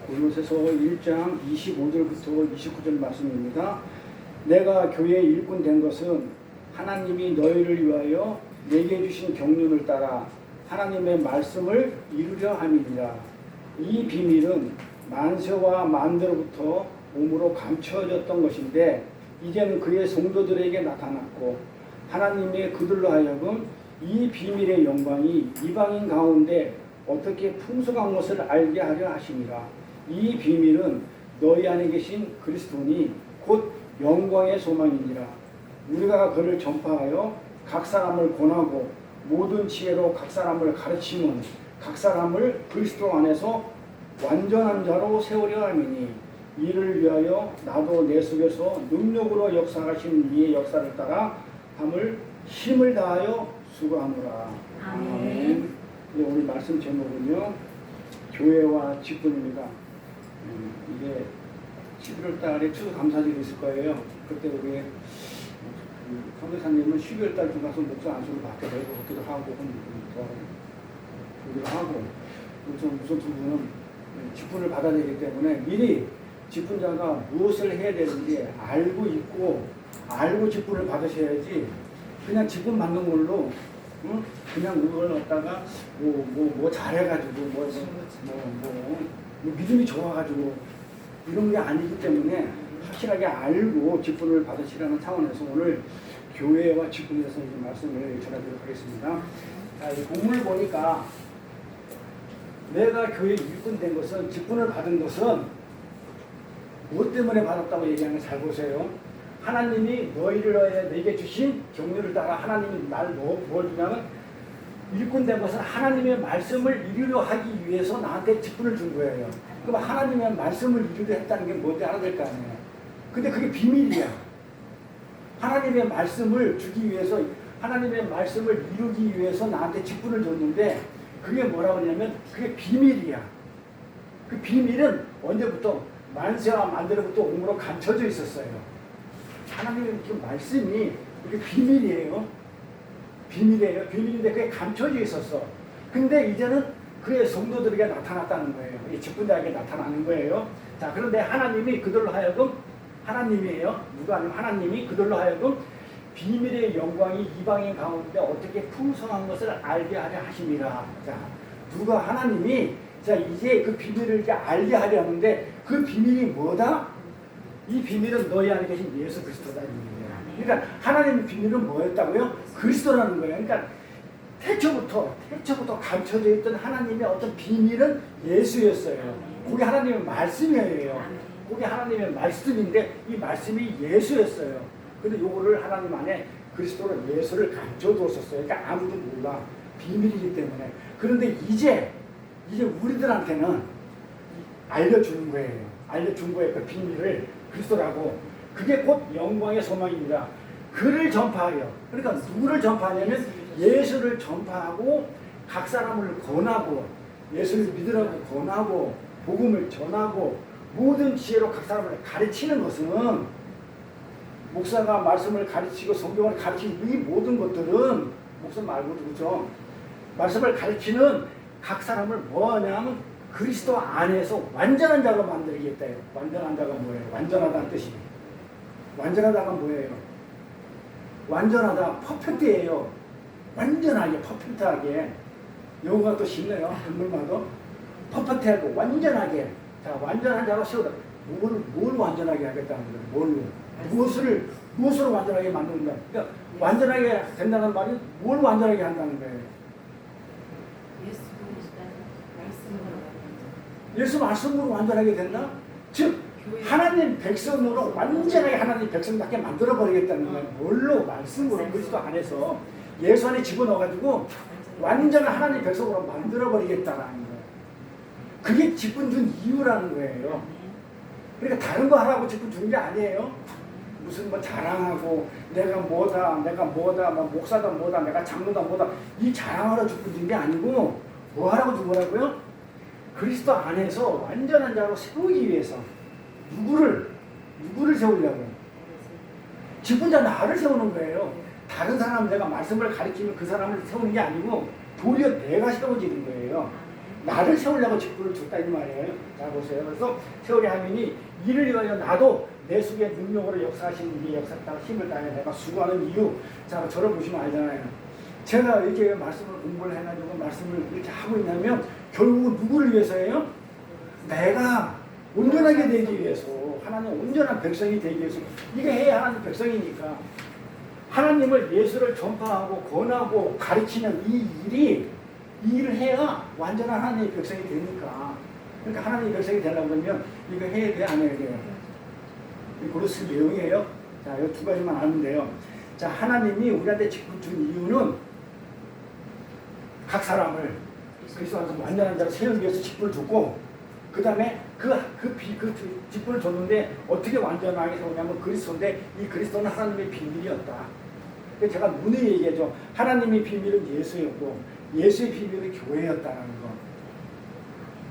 골로새서 1장 25절부터 29절 말씀입니다. 내가 교회의 일꾼 된 것은 하나님이 너희를 위하여 내게 주신 경륜을 따라 하나님의 말씀을 이루려 함이니라. 이 비밀은 만세와 만대로부터 몸으로 감춰졌던 것인데 이제는 그의 성도들에게 나타났고 하나님의 그들로 하여금 이 비밀의 영광이 이방인 가운데 어떻게 풍성한 것을 알게 하려 하시니라. 이 비밀은 너희 안에 계신 그리스도니 곧 영광의 소망이니라. 우리가 그를 전파하여 각 사람을 권하고 모든 지혜로 각 사람을 가르치면 각 사람을 그리스도 안에서 완전한 자로 세우려 함이니 이를 위하여 나도 내 속에서 능력으로 역사하신 이의 역사를 따라 함을 힘을 다하여 수고하노라. 아멘. 오늘 말씀 제목은요, 교회와 직분입니다. 이게 11월 달에 추수감사절이 있을 거예요. 그때 우리 선교사님은 12월 달 들어가서 목사 안수를 받게 되고 그기도 하고 그기도 하고 우선 두 분은 직분을 받아야 되기 때문에 미리 직분자가 무엇을 해야 되는지 알고 있고 알고 직분을 받으셔야지 그냥 직분 받는 걸로 그냥 그걸 갖다가 뭐 잘해가지고 뭐 믿음이 좋아가지고 이런 게 아니기 때문에 확실하게 알고 직분을 받으시라는 차원에서 오늘 교회와 직분에 대해서 말씀을 전하도록 하겠습니다. 자, 이 본문을 보니까 내가 교회 일꾼 된 것은 직분을 받은 것은 무엇 때문에 받았다고 얘기하는 걸 잘 보세요. 하나님이 너희를 위하여 내게 주신 경륜을 따라 하나님이 날 뭘 주냐면 일꾼 된 것은 하나님의 말씀을 이루려 하기 위해서 나한테 직분을 준 거예요. 그럼 하나님의 말씀을 이루려 했다는 게 뭔지 알아야 될 거 아니에요. 근데 그게 비밀이야. 하나님의 말씀을 주기 위해서 하나님의 말씀을 이루기 위해서 나한테 직분을 줬는데 그게 뭐라고 하냐면 그게 비밀이야. 그 비밀은 언제부터 만세와 만대로부터 옴으로 감춰져 있었어요. 하나님의 그 말씀이 이게 비밀이에요. 비밀이에요. 비밀인데 그게 감춰져 있었어. 근데 이제는 그의 성도들에게 나타났다는 거예요. 이 직분자에게 나타나는 거예요. 자, 그런데 하나님이 그들로 하여금 하나님이에요. 누가 아니면 하나님이 그들로 하여금 비밀의 영광이 이방인 가운데 어떻게 풍성한 것을 알게 하려 하심이라. 자, 누가 하나님이 자 이제 그 비밀을 이제 알게 하려 하는데 그 비밀이 뭐다? 이 비밀은 너희 안에 계신 예수 그리스도다. 그러니까 하나님의 비밀은 뭐였다고요? 그리스도라는 거예요. 그러니까 태초부터 감춰져 있던 하나님의 어떤 비밀은 예수였어요. 그게 하나님의 말씀이에요. 그게 하나님의 말씀인데 이 말씀이 예수였어요. 근데 요거를 하나님 안에 그리스도로 예수를 감춰두었었어요. 그러니까 아무도 몰라. 비밀이기 때문에. 그런데 이제 우리들한테는 알려주는 거예요. 알려준 거예요. 그 비밀을 그리스도라고. 그게 곧 영광의 소망입니다. 그를 전파하여. 그러니까 누구를 전파하냐면 예수를 전파하고 각 사람을 권하고 예수를 믿으라고 권하고 복음을 전하고 모든 지혜로 각 사람을 가르치는 것은 목사가 말씀을 가르치고 성경을 가르치는 이 모든 것들은 목사 말고도 그렇죠. 말씀을 가르치는 각 사람을 뭐하냐면 그리스도 안에서 완전한 자로 만들겠다요. 완전한 자가 뭐예요? 완전하다는 뜻이. 완전하다가 뭐예요? 완전하다, 퍼펙트예요. 완전하게, 퍼펙트하게. 영어가 또 쉽네요. 한글마도. 퍼펙트하고 완전하게. 자, 완전한 자로 세우다. 뭘 완전하게 하겠다는 거예요? 뭘로? 무엇으로 완전하게 만드는 거야? 그러니까 완전하게 된다는 말이 뭘 완전하게 한다는 거예요? 예수 말씀으로 완전하게 된다? 즉 하나님 백성으로 완전하게 하나님 백성답게 만들어버리겠다는 거예요. 뭘로? 말씀으로 그리스도 안에서 예수 안에 집어넣어가지고 완전한 하나님 백성으로 만들어버리겠다는 거예요. 그게 직분 준 이유라는 거예요. 그러니까 다른 거 하라고 직분 준 게 아니에요. 무슨 뭐 자랑하고 내가 뭐다 뭐 목사다 뭐다 내가 장로다 뭐다 이 자랑하러 직분 준 게 아니고 뭐 하라고 준 거라고요? 그리스도 안에서 완전한 자로 세우기 위해서 누구를 세우려고? 직분자 나를 세우는 거예요. 다른 사람 내가 말씀을 가르치면 그 사람을 세우는 게 아니고 도리어 내가 세워지는 거예요. 나를 세우려고 직분을 줬다 이 말이에요. 자 보세요. 그래서 세월의 하민이 이를 위하여 나도 내 속에 능력으로 역사하신 이의 역사다가 힘을 다해 내가 수고하는 이유. 자 저를 보시면 알잖아요. 제가 이렇게 말씀을 공부를 해가지고 말씀을 이렇게 하고 있냐면 결국은 누구를 위해서예요? 내가 온전하게 되기 위해서, 하나님 온전한 백성이 되기 위해서. 이게 해야 하나님 백성이니까. 하나님을 예수를 전파하고 권하고 가르치는 이 일을 해야 완전한 하나님의 백성이 되니까. 그러니까 하나님의 백성이 되려고 그러면 이거 해야 돼, 안 해야 돼요? 이거 쓸 내용이에요. 자, 이 두 가지만 알면 돼요. 자, 하나님이 우리한테 직분 준 이유는 각 사람을 그리스도 안에서 완전한 자로 세우기 위해서 직분을 줬고, 그 다음에 그 직분을 줬는데 어떻게 완전하게 세우냐면 그리스도인데, 이 그리스도는 하나님의 비밀이었다. 제가 문의 얘기하죠. 하나님의 비밀은 예수였고 예수의 비밀은 교회였다는 거.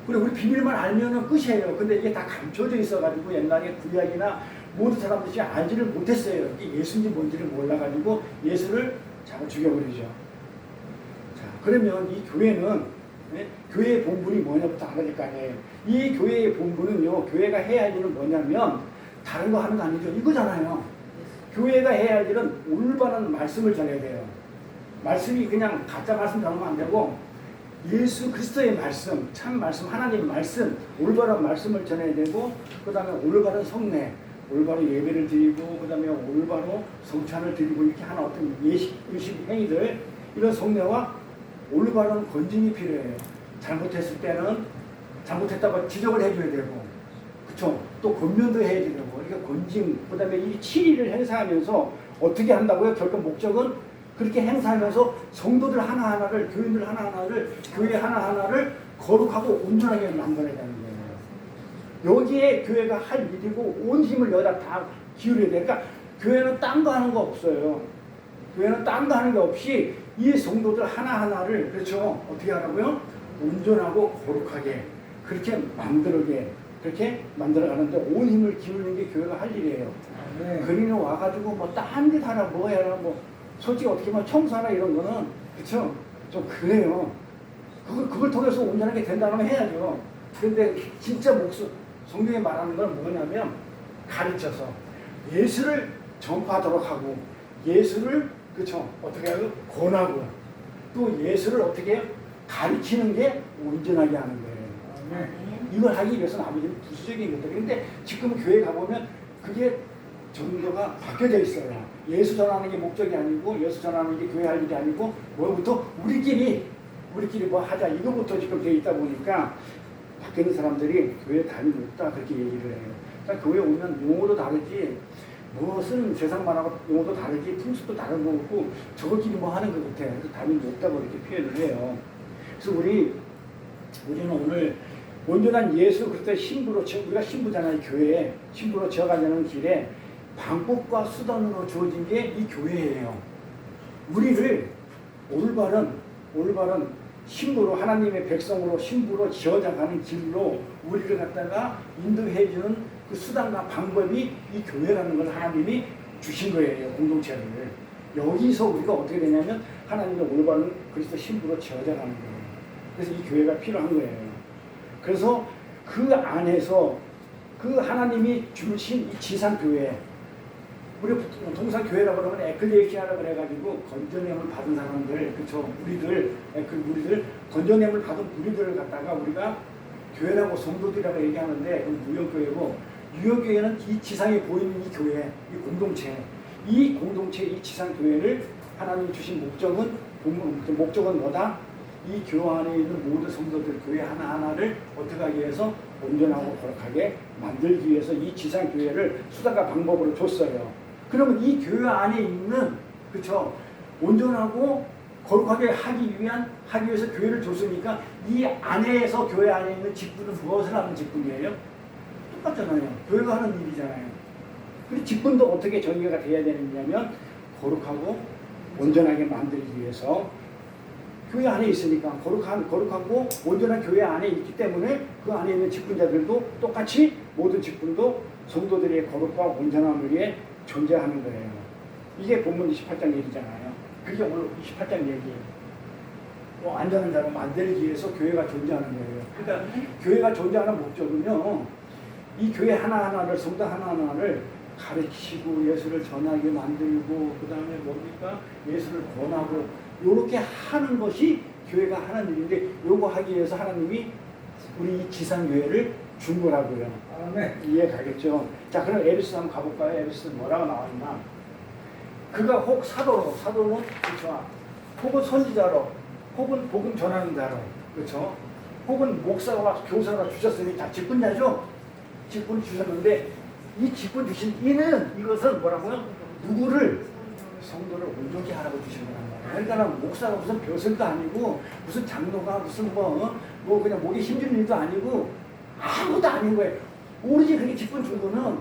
그리고 우리 비밀만 알면은 끝이에요. 근데 이게 다 감춰져 있어가지고 옛날에 구약이나 모든 사람들이 알지를 못했어요. 이게 예수인지 뭔지를 몰라가지고 예수를 잡아 죽여버리죠. 자, 그러면 이 교회는, 네? 교회의 본분이 뭐냐부터 알아야 될 거 아니에요. 이 교회의 본분은요, 교회가 해야 할 일은 뭐냐면 다른 거 하는 거 아니죠. 이거잖아요. 교회가 해야 할 일은 올바른 말씀을 전해야 돼요. 말씀이 그냥 가짜 말씀 전하면 안 되고 예수 그리스도의 말씀, 참 말씀, 하나님의 말씀, 올바른 말씀을 전해야 되고, 그 다음에 올바른 성례, 올바로 예배를 드리고, 그 다음에 올바로 성찬을 드리고, 이렇게 하는 어떤 의식 행위들, 이런 성례와 올바른 권징이 필요해요. 잘못했을 때는 잘못했다고 지적을 해줘야 되고, 그쵸? 또 권면도 해야 되고, 그러니까 권징, 그 다음에 이 7일을 행사하면서 어떻게 한다고요? 결국 목적은 그렇게 행사하면서 성도들 하나하나를, 교인들 하나하나를, 교회 하나하나를 거룩하고 온전하게 만들어야 되는 거예요. 여기에 교회가 할 일이고 온 힘을 여기다 다 기울여야 돼. 그러니까 교회는 딴 거 하는 거 없어요. 교회는 딴 거 하는 게 없이 이 성도들 하나하나를, 그렇죠? 어떻게 하라고요? 온전하고 거룩하게 그렇게 만들게, 그렇게 만들어가는데 온 힘을 기울이는 게 교회가 할 일이에요. 네. 그리는 와가지고 뭐 딴 데 하나 뭐 해라, 뭐 솔직히 어떻게 보면 청소하나 이런 거는, 그쵸? 좀 그래요. 그걸 통해서 온전하게 된다면 해야죠. 근데 진짜 성경에 말하는 건 뭐냐면 가르쳐서 예수를 전파하도록 하고, 예수를, 그쵸? 어떻게 하고 권하고, 또 예수를 어떻게 가르치는 게 온전하게 하는 거예요. 이걸 하기 위해서는 아무튼 부수적인 것들이. 근데 지금 교회 가보면 그게 정도가 바뀌어져 있어요. 예수 전하는 게 목적이 아니고, 예수 전하는 게 교회 할 일이 아니고, 뭐부터 우리끼리 뭐 하자, 이거부터 지금 되어 있다 보니까 바뀌는 사람들이 교회 다니고 있다, 그렇게 얘기를 해요. 그러니까 교회 오면 용어도 다르지, 무엇은 세상 말하고 용어도 다르지, 풍습도 다른 거고, 저것끼리 뭐 하는 것 같아. 그래서 다니고 있다고 이렇게 표현을 해요. 그래서 우리는 오늘 온전한 예수 그리스도의 신부로, 우리가 신부잖아요. 교회에 신부로 지어가려는 길에 방법과 수단으로 주어진 게 이 교회예요. 우리를 올바른 신부로, 하나님의 백성으로 신부로 지어져가는 길로 우리를 갖다가 인도해주는 그 수단과 방법이 이 교회라는 걸 하나님이 주신 거예요. 공동체를. 여기서 우리가 어떻게 되냐면 하나님의 올바른 그리스도 신부로 지어져가는 거예요. 그래서 이 교회가 필요한 거예요. 그래서 그 안에서 그 하나님이 주신 이 지상교회, 우리 통상 교회라고 그러면 에클레시아라고 그래가지고 건전함을 받은 사람들, 그쵸? 우리들 건전함을 받은 우리들을 갖다가 우리가 교회라고 성도들이라고 얘기하는데, 그건 유형교회고, 유형교회는 이 지상에 보이는 이 교회, 이 공동체, 이 지상교회를 하나님이 주신 목적은 뭐다? 이 교회 안에 있는 모든 성도들, 교회 하나하나를 어떻게 하기 위해서 온전하고 거룩하게 만들기 위해서 이 지상교회를 수단과 방법으로 줬어요. 그러면 이 교회 안에 있는, 그쵸? 온전하고 거룩하게 하기 위해서 교회를 줬으니까 이 안에서 교회 안에 있는 직분은 무엇을 하는 직분이에요? 똑같잖아요. 교회가 하는 일이잖아요. 그리고 직분도 어떻게 전개가 돼야 되느냐면 거룩하고 온전하게 만들기 위해서 교회 안에 있으니까 거룩하고 온전한 교회 안에 있기 때문에 그 안에 있는 직분자들도 똑같이 모든 직분도 성도들의 거룩과 온전함을 위해 존재하는 거예요. 이게 본문 28장 얘기잖아요. 그게 오늘 28장 얘기예요. 완전한 자로 만들기 위해서 교회가 존재하는 거예요. 그러니까 교회가 존재하는 목적은요. 이 교회 하나하나를 성도 하나하나를 가르치고 예수를 전하게 만들고 그 다음에 뭡니까? 예수를 권하고 이렇게 하는 것이 교회가 하는 일인데 요거 하기 위해서 하나님이 우리 이 지상교회를 준 거라고요. 네. 이해 가겠죠? 자, 그럼 에베소 한번 가볼까요? 에베소 뭐라고 나왔나? 그가 혹 사도는 그렇죠. 혹은 선지자로, 혹은 복음 전하는 자로, 그렇죠. 혹은 목사와 교사가 주셨으니 다 직분자죠. 직분 주셨는데 이 직분 주신 이것은 뭐라고요? 누구를 성도를 온전히 하라고 주신 거란 말이에요. 그러니까 목사가 무슨 벼슬도 아니고 무슨 장로가 무슨 뭐 그냥 목에 힘주는 일도 아니고 아무것도 아닌 거예요. 오로지 그렇게 직분 준 거는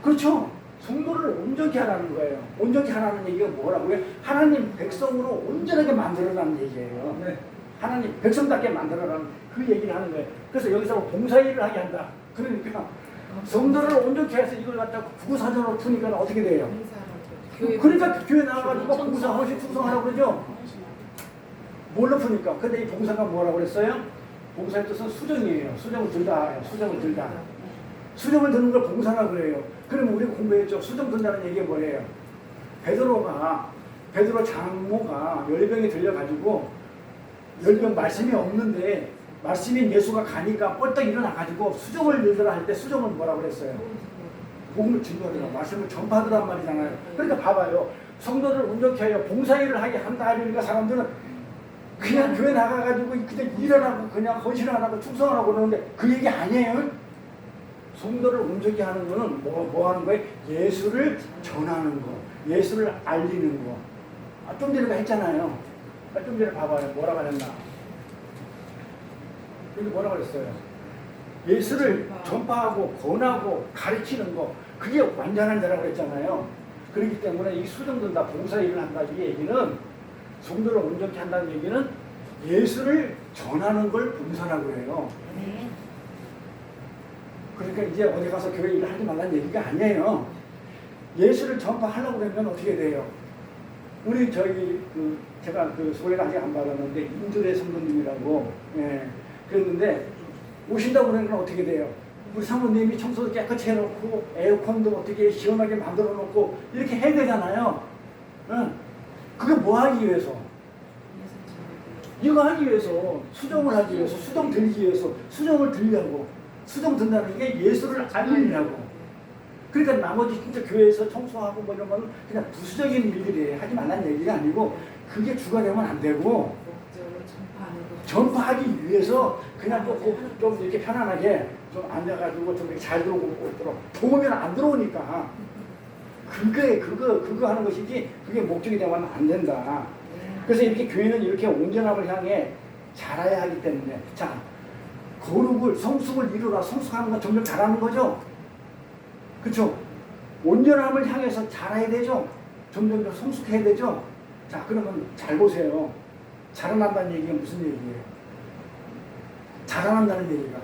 그렇죠. 성도를 온전히 하라는 거예요. 온전히 하라는 얘기가 뭐라고요? 하나님 백성으로 온전하게 만들어라는 얘기예요. 네. 하나님 백성답게 만들어라는 그 얘기를 하는 거예요. 그래서 여기서 봉사일을 하게 한다. 그러니까 성도를 온전히 해서 이걸 갖다가 구구사전으로 푸니까 어떻게 돼요? 그러니까 교회 나와가지고 봉사 헌신 충성하라고 그러죠. 뭘로 푸니까? 근데 이 봉사가 뭐라고 그랬어요? 봉사의 뜻은 수정이에요. 수정을 들다. 수정을 들다. 수정을 드는 걸 봉사라고 그래요. 그러면 우리가 공부했죠. 수정 든다는 얘기가 뭐예요? 베드로 장모가 열병이 들려가지고 열병 말씀이 없는데 말씀인 예수가 가니까 뻘떡 일어나가지고 수정을 들더라 할 때 수정은 뭐라고 그랬어요? 복음을 증거하더라. 말씀을 전파하더란 말이잖아요. 그러니까 봐봐요. 성도를 온전히 하여 봉사일을 하게 한다 하니까 사람들은 그냥 교회 나가가지고 그냥 일어나고 그냥 헌신을 하고 충성을 하고 그러는데 그 얘기 아니에요. 성도를 온전히 하는 거는 뭐 하는 거예요? 예수를 전하는 거, 예수를 알리는 거. 좀 전에 했잖아요. 좀 전에 봐봐요. 뭐라고 했나? 여기 뭐라고 그랬어요? 예수를 전파하고 권하고 가르치는 거, 그게 완전한 자라고 그랬잖아요. 그렇기 때문에 이 수정된다, 봉사일을 한다 이 얘기는 성도를 온전히 한다는 얘기는 예수를 전하는 걸 봉사라고 해요. 그러니까 이제 어디 가서 교회 일을 하지 말라는 얘기가 아니에요. 예수를 전파하려고 그러면 어떻게 돼요? 우리 제가 소개를 아직 안 받았는데 인도의 성도님이라고 그랬는데 오신다고 그러니까 어떻게 돼요? 우리 사모님이 청소도 깨끗이 해놓고 에어컨도 어떻게 시원하게 만들어 놓고 이렇게 해야 되잖아요. 그게 뭐 하기 위해서? 이거 하기 위해서, 수정을 하기 위해서, 수정 들기 위해서, 수정을 들려고, 수정 든다는 게 예수를 알리려고. 그러니까 나머지 진짜 교회에서 청소하고 뭐 이런 거는 그냥 부수적인 일들이 하지 말라는 얘기가 아니고 그게 주가 되면 안 되고 전파하기 위해서 그냥 좀 이렇게 편안하게 좀 앉아가지고 좀 이렇게 잘 들어오도록 도우면 안 들어오니까 그거 하는 것이지 그게 목적이 되면 안 된다. 그래서 이렇게 교회는 이렇게 온전함을 향해 자라야 하기 때문에 자 거룩을 성숙을 이루라. 성숙하는 건 점점 잘하는 거죠. 그렇죠? 온전함을 향해서 자라야 되죠. 점점 더 성숙해야 되죠. 자 그러면 잘 보세요. 자라난다는 얘기가 무슨 얘기예요? 자라난다는 얘기가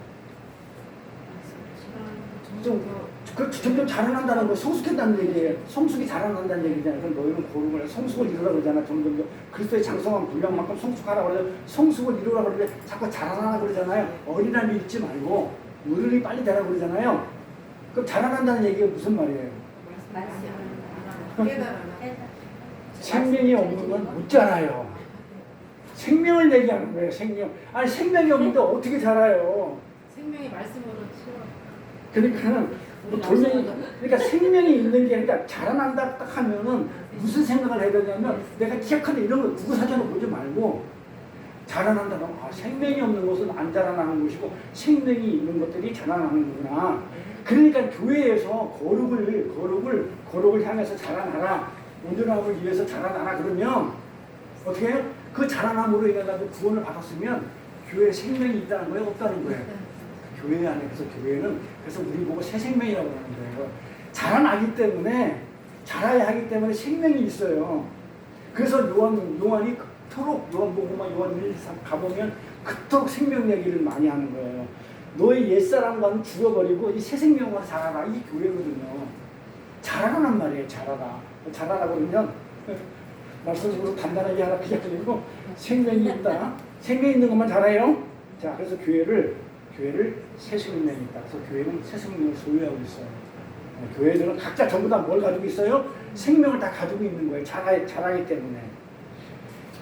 점점 자라난다는 거 성숙한다는 얘기예요. 성숙이 자라난다는 얘기잖아요. 그럼 너희는 거룩을 성숙을 이루라 그러잖아. 점점 더 그리스도의 장성한 분량만큼 성숙하라 그러죠. 성숙을 이루라 그러는데 자꾸 자라나라 그러잖아요. 어린아이 잊지 말고 어른이 빨리 되라 그러잖아요. 그럼 자라난다는 얘기가 무슨 말이에요? 생명이 없는 건 묻잖아요. 생명을 얘기하는 거예요. 생명. 아니 생명이 없는데 어떻게 자라요? 생명의 말씀으로 그러니까 생명이 있는 게 그러니까 자라난다 딱 하면은 무슨 생각을 해야 되냐면 내가 키가 큰데 이런 거 누구 사전을 보지 말고 자라난다는 생명이 없는 것은 안 자라나는 것이고 생명이 있는 것들이 자라나는 거구나. 그러니까 교회에서 거룩을 향해서 자라나라. 온전함을 위해서 자라나라 그러면 어떻게 해요? 그 자라남으로 인해서 구원을 받았으면 교회에 생명이 있다는 거예요? 없다는 거예요? 교회 안에 그래서 교회는 그래서 우리 보고 새 생명이라고 하는 거예요. 자라나기 때문에 자라야 하기 때문에 생명이 있어요. 그래서 요한이 그토록 요한복음과 요한 1, 2, 3 가보면 그토록 생명 얘기를 많이 하는 거예요. 너의 옛사람과는 죽어버리고 이 새 생명으로 자라라. 이 교회거든요. 자라라는 말이에요. 자라라. 자라라 그러면 말씀으로 단단하게 하라 그게 아니고 생명이 있다. 생명 있는 것만 잘해요. 자, 그래서 교회를 새 생명이 있다. 그래서 교회는 새 생명을 소유하고 있어요. 교회들은 각자 전부 다 뭘 가지고 있어요? 생명을 다 가지고 있는 거예요. 자라기 때문에.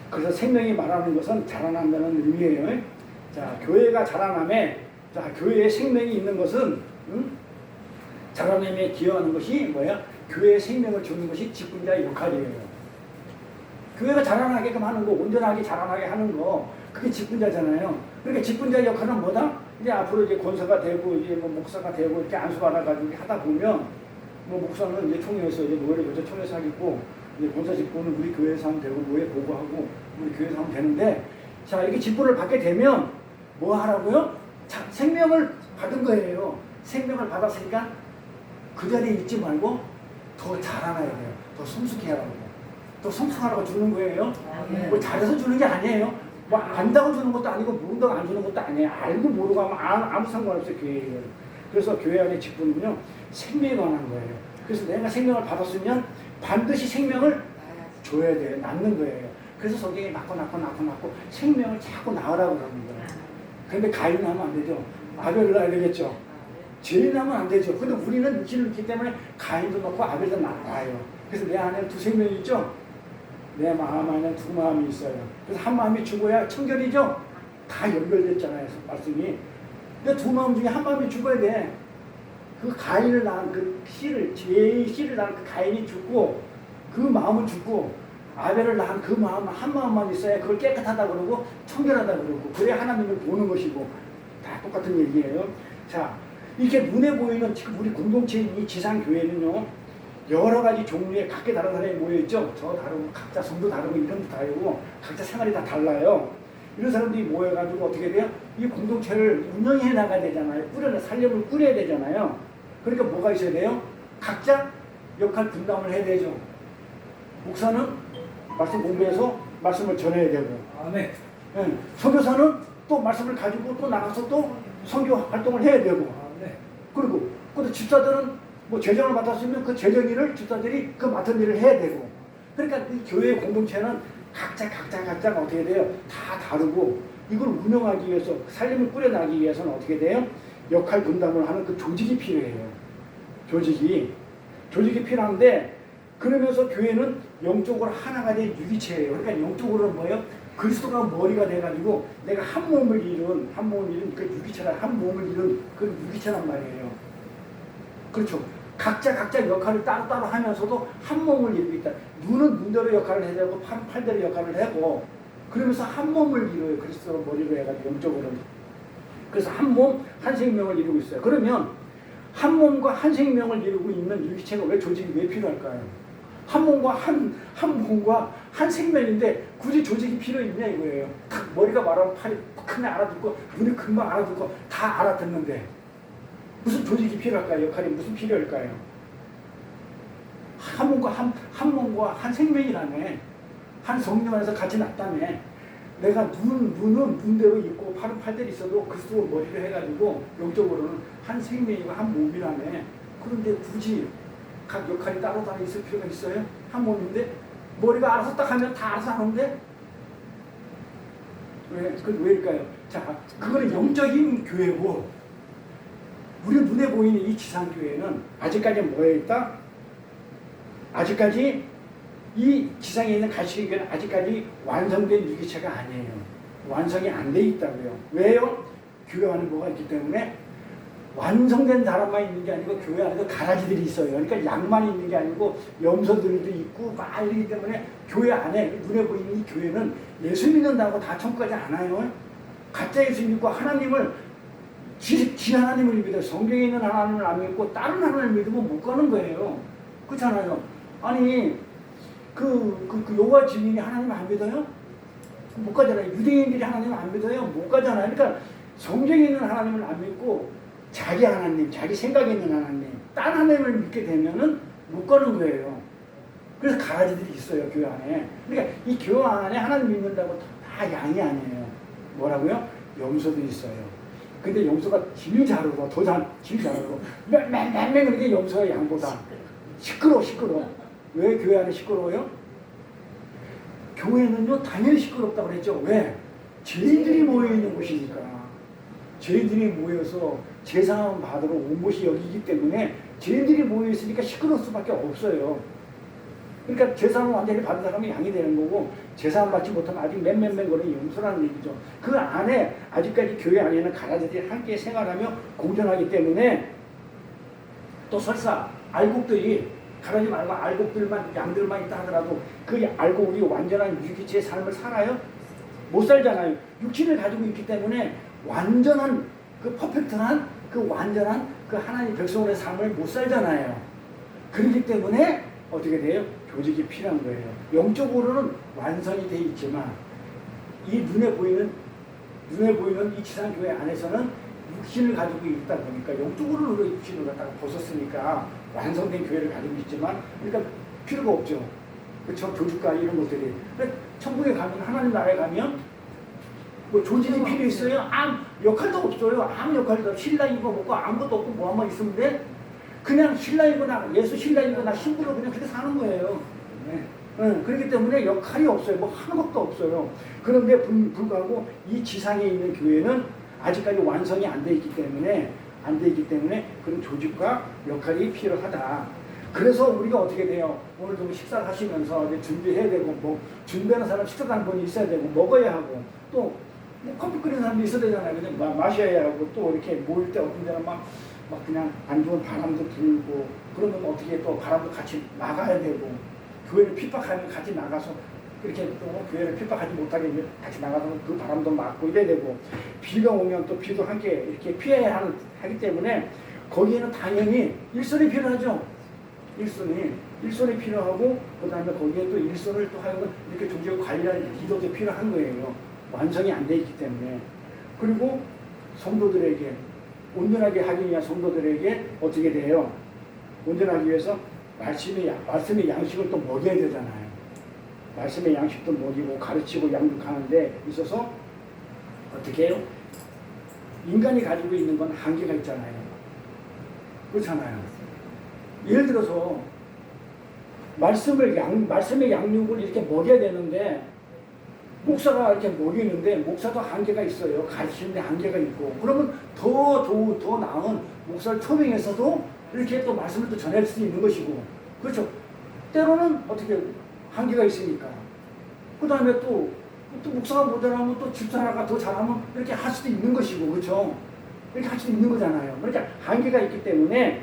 그래서 생명이 말하는 것은 자라난다는 의미예요. 자, 교회가 자라남에, 자, 교회에 생명이 있는 것은, 자라남에 기여하는 것이 뭐야? 교회에 생명을 주는 것이 직분자의 역할이에요. 교회가 자라나게끔 하는 거, 온전하게 자라나게 하는 거, 그게 직분자잖아요. 그러니까 직분자의 역할은 뭐다? 이제 앞으로 이제 권사가 되고, 이제 뭐 목사가 되고, 이렇게 안수받아가지고 하다 보면, 뭐 목사는 이제 총회에서 이제 노예를 거쳐 총회에서 하겠고, 이제 권사 직분은 우리 교회에서 하면 되고, 노예 보고하고, 우리 교회에서 하면 되는데, 자, 이렇게 직분을 받게 되면, 뭐 하라고요? 자, 생명을 받은 거예요. 생명을 받았으니까 그 자리에 있지 말고 더 자라나야 돼요. 더 성숙해야 하라고. 더 성숙하라고 주는 거예요. 뭐 잘해서 주는 게 아니에요. 뭐 안다고 주는 것도 아니고 모른다고 안 주는 것도 아니에요. 알고 모르고 하면 아무 상관없어요. 교회에. 그래서 교회 안에 직분은요, 생명에 관한 거예요. 그래서 내가 생명을 받았으면 반드시 생명을 줘야 돼요. 낳는 거예요. 그래서 성경에 낳고 생명을 자꾸 낳으라고 그러는 거예요. 그런데 가인 낳으면 안 되죠. 아벨을 낳아야 되겠죠. 죄인 낳으면 안 되죠. 근데 우리는 육신을 있기 때문에 가인도 낳고 아벨도 낳아요. 그래서 내 안에 두 생명이 있죠. 내 마음 안에 두 마음이 있어요. 그래서 한 마음이 죽어야 청결이죠. 다 연결됐잖아요. 말씀이. 근데 두 마음 중에 한 마음이 죽어야 돼. 그 가인을 낳은 그 씨를, 죄의 씨를 낳은 그 가인이 죽고, 그 마음은 죽고, 아벨을 낳은 그 마음, 한 마음만 있어야 그걸 깨끗하다 그러고, 청결하다 그러고, 그래야 하나님을 보는 것이고, 다 똑같은 얘기예요. 자, 이렇게 눈에 보이는 지금 우리 공동체인 이 지상교회는요, 여러 가지 종류의 각기 다른 사람이 모여있죠. 저 다르고, 각자 성도 다르고, 이름도 다르고, 각자 생활이 다 달라요. 이런 사람들이 모여가지고 어떻게 돼요? 이 공동체를 운영해 나가야 되잖아요. 살림을 꾸려야 되잖아요. 그러니까 뭐가 있어야 돼요? 각자 역할 분담을 해야 되죠. 목사는 말씀 공부해서 말씀을 전해야 되고, 네. 선교사는 또 말씀을 가지고 또 나가서 또 선교 활동을 해야 되고, 네. 그리고 또 집사들은 뭐 재정을 맡았으면 그 재정 일을 집사들이 그 맡은 일을 해야 되고, 그러니까 이 교회 공동체는 각자가 어떻게 돼요? 다 다르고, 이걸 운영하기 위해서, 살림을 꾸려나가기 위해서는 어떻게 돼요? 역할 분담을 하는 그 조직이 필요해요. 조직이 필요한데, 그러면서 교회는 영적으로 하나가 된 유기체예요. 그러니까 영적으로는 뭐예요? 그리스도가 머리가 돼가지고 내가 한 몸을 이룬 그 유기체라, 한 몸을 이룬 그 유기체란 말이에요. 그렇죠. 각자 역할을 따로따로 하면서도 한 몸을 이루고 있다. 눈은 눈대로 역할을 해야 되고, 팔은 팔대로 역할을 하고, 그러면서 한 몸을 이루어요. 그리스도로 머리로 해가지고 영적으로는. 그래서 한 몸, 한 생명을 이루고 있어요. 그러면 한 몸과 한 생명을 이루고 있는 유기체가 왜 조직이 왜 필요할까요? 한 몸과 한 생명인데 굳이 조직이 필요 있냐 이거예요. 머리가 말하면 팔이 크게 알아듣고, 눈이 금방 알아듣고 다 알아듣는데 무슨 조직이 필요할까요? 역할이 무슨 필요할까요? 한 몸과 한 생명이라네. 한 성령 안에서 같이 났다며. 내가 눈은 눈대로 있고 팔은 팔대로 있어도 그리스도 머리를 해가지고 영적으로는 한 생명이고 한 몸이라네. 그런데 굳이 각 역할이 따로 있을 필요가 있어요? 한 몸인데 머리가 알아서 딱 하면 다 알아서 하는데 왜일까요? 자, 그거는 영적인 교회고, 우리 눈에 보이는 이 지상교회는 아직까지 뭐에 있다? 아직까지 이 지상에 있는 가시교회는 아직까지 완성된 유기체가 아니에요. 완성이 안 돼 있다고요. 왜요? 교회 안에 뭐가 있기 때문에. 완성된 사람만 있는 게 아니고 교회 안에도 가라지들이 있어요. 그러니까 양만 있는 게 아니고 염소들도 있고 막 이러기 때문에 교회 안에 눈에 보이는 이 교회는 예수 믿는다고 다 천국 가지 않아요. 가짜 예수 믿고 하나님을 지 하나님을 믿어요. 성경에 있는 하나님을 안 믿고 다른 하나님을 믿으면 못 가는 거예요. 그렇잖아요. 아니 그 여호와 증인이 하나님 안 믿어요? 못 가잖아요. 유대인들이 하나님을 안 믿어요? 못 가잖아요. 그러니까 성경에 있는 하나님을 안 믿고 자기 하나님, 자기 생각에 있는 하나님, 딴 하나님을 믿게 되면은 못 가는 거예요. 그래서 가라지들이 있어요, 교회 안에. 그러니까 이 교회 안에 하나님 믿는다고 다 양이 아니에요. 뭐라고요? 염소도 있어요. 근데 염소가 질 자르고, 질 자르고, 맹맹 그렇게 염소가 양보다. 시끄러워. 왜 교회 안에 시끄러워요? 교회는요 당연히 시끄럽다고 그랬죠. 왜? 죄인들이 모여있는 곳이니까. 죄인들이 모여서 제사함 받으러 온 곳이 여기이기 때문에 죄인들이 모여있으니까 시끄러울 수밖에 없어요. 그러니까 제사함을 완전히 받은 사람이 양이 되는 거고, 제사함 받지 못하면 아직 맹맹맹거리는 용서라는 얘기죠. 그 안에 아직까지 교회 안에는 가라지들이 함께 생활하며 공존하기 때문에, 또 설사 알곡들이 가라지 말고 알곡들만 양들만 있다 하더라도 그 알곡이 완전한 유기체의 삶을 살아요? 못 살잖아요. 육신을 가지고 있기 때문에 완전한 그 퍼펙트한 그 완전한 그 하나님 백성의 삶을 못 살잖아요. 그렇기 때문에 어떻게 돼요? 조직이 필요한 거예요. 영적으로는 완성이 돼 있지만 이 눈에 보이는 이 지상교회 안에서는 육신을 가지고 있다 보니까 영적으로는 우리가 육신을 갖다가 벗었으니까 완성된 교회를 가지고 있지만, 그러니까 필요가 없죠. 그쵸? 교주가 이런 것들이. 천국에 가면, 하나님 나라에 가면 뭐 조직이 필요 있어요? 아무 역할도 없어요. 아무 역할도 없어요. 신랑이고 뭐고 아무것도 없고 뭐 한번 있으면 돼? 그냥 신랑이거나 예수 신랑이거나 신부로 그냥 그렇게 사는 거예요. 네. 그렇기 때문에 역할이 없어요. 뭐 하는 것도 없어요. 그런데 불구하고 이 지상에 있는 교회는 아직까지 완성이 안 돼 있기 때문에 그런 조직과 역할이 필요하다. 그래서 우리가 어떻게 돼요? 오늘도 식사를 하시면서 이제 준비해야 되고, 뭐 준비하는 사람 식사하는 분이 있어야 되고, 먹어야 하고, 또 뭐 커피 끓이는 사람도 있어야 되잖아요. 그냥 마셔야 하고, 또 이렇게 모일 때 어떤 데는 막 그냥 안 좋은 바람도 불고, 그러면 어떻게 또 바람도 같이 나가야 되고, 교회를 핍박하면 같이 나가서 이렇게 또 교회를 핍박하지 못하게 같이 나가서 그 바람도 맞고 이래야 되고, 비가 오면 또 비도 함께 이렇게 피해야 하기 때문에 거기에는 당연히 일손이 필요하죠. 일손이 필요하고, 그 다음에 거기에 또 일손을 또 하여금 이렇게 조직을 관리하는 리더도 필요한 거예요. 완성이 안 돼 있기 때문에. 그리고 성도들에게 온전하게 하기 위한 성도들에게 어떻게 돼요? 온전하기 위해서 말씀의 양식을 또 먹여야 되잖아요. 말씀의 양식도 먹이고 가르치고 양육하는 데 있어서 어떻게 해요? 인간이 가지고 있는 건 한계가 있잖아요. 그렇잖아요. 예를 들어서 말씀의 양육을 이렇게 먹여야 되는데, 목사가 이렇게 먹이는데 목사도 한계가 있어요. 가르치는데 한계가 있고, 그러면 더 나은 목사를 초빙해서도 이렇게 또 말씀을 또 전할 수 있는 것이고, 그렇죠. 때로는 어떻게 한계가 있으니까. 그 다음에 또 목사가 모자라면 또 집사라가 더 잘하면 이렇게 할 수도 있는 것이고, 그렇죠. 이렇게 할 수도 있는 거잖아요. 그러니까 한계가 있기 때문에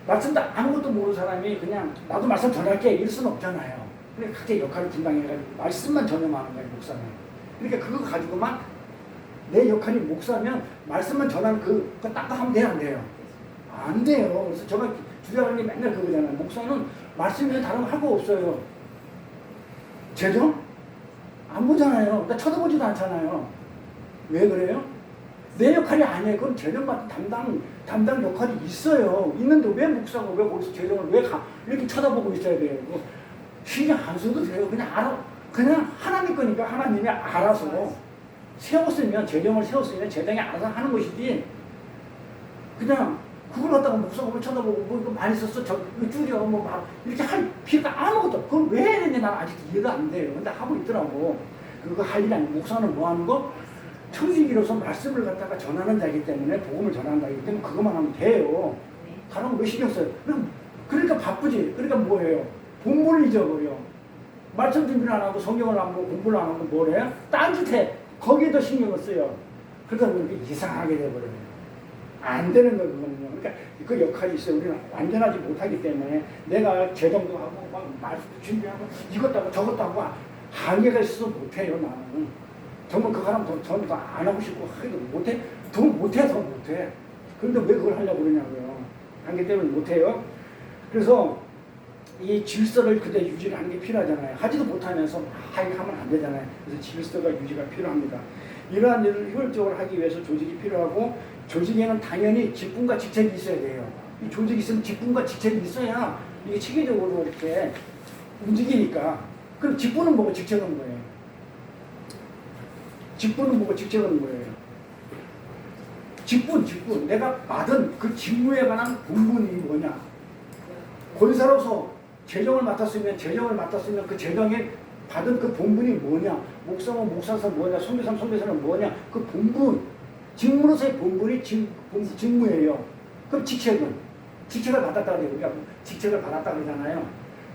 말씀도 아무것도 모르는 사람이 그냥 나도 말씀 전할게 이럴 수는 없잖아요. 그러니까 각자의 역할을 분담해가지고 말씀만 전염하는 거예요, 목사는. 그러니까 그거 가지고만 내 역할이 목사면 말씀만 전하는 그거 딱 하면 돼요, 안 돼요? 안 돼요. 그래서 제가 주장하는 게 맨날 그거잖아요. 목사는 말씀이 다른 하고 없어요. 재정? 안 보잖아요. 그러니까 쳐다보지도 않잖아요. 왜 그래요? 내 역할이 아니에요. 그건 재정 같은 담당 역할이 있어요. 있는데 왜 목사가 왜 거기서 재정을 왜 이렇게 쳐다보고 있어야 돼요? 신경 안 써도 돼요. 그냥 하나님 거니까 하나님이 알아서 세웠으면, 재정을 세웠으면 재정이 알아서 하는 것이지, 그냥 그걸 갖다가 목사가 왜 쳐다보고 뭐 이거 많이 썼어, 이거 줄여, 뭐 막 이렇게 할 필요가 아무것도. 그걸 왜 해야 되는지 난 아직도 이해가 안 돼요. 근데 하고 있더라고. 그거 할 일이 아니고, 목사는 뭐 하는 거? 청지기로서 말씀을 갖다가 전하는 자이기 때문에, 복음을 전하는 자이기 때문에 그것만 하면 돼요. 다른 거 왜 신경 써요? 그러니까 바쁘지. 그러니까 뭐예요? 본분을 잊어버려. 말씀 준비를 안 하고 성경을 안 보고 공부를 안 하고 뭘 해요? 딴짓해. 거기에 더 신경을 써요. 그러다 보니까 이상하게 돼버려요. 안 되는 거예요, 그거는요. 그러니까 그 역할이 있어요. 우리는 완전하지 못하기 때문에 내가 재정도 하고 막 말씀 준비하고 이것도 하고 저것도 하고 한계가 있어서 못해요, 나는. 정말 그 사람 저는 더 안 하고 싶고 하기도 못해. 더 못해. 그런데 왜 그걸 하려고 그러냐고요. 한계 때문에 못해요. 그래서 이 질서를 그대로 유지를 하는 게 필요하잖아요. 하지도 못하면서 하면 안 되잖아요. 그래서 질서가 유지가 필요합니다. 이러한 일을 효율적으로 하기 위해서 조직이 필요하고, 조직에는 당연히 직분과 직책이 있어야 돼요. 이 조직이 있으면 직분과 직책이 있어야 이게 체계적으로 이렇게 움직이니까. 그럼 직분은 뭐고 직책은 뭐예요? 직분은 뭐고 직책은 뭐예요? 직분. 내가 받은 그 직무에 관한 본분이 뭐냐? 권사로서 재정을 맡았으면 그 재정의 받은 그 본분이 뭐냐, 목사면 목사서 뭐냐, 선교사면 선교사는 뭐냐, 그 본분, 직무로서의 본분이 직무예요. 그럼 직책은? 직책을 받았다 그래요. 우리가 직책을 받았다 그러잖아요.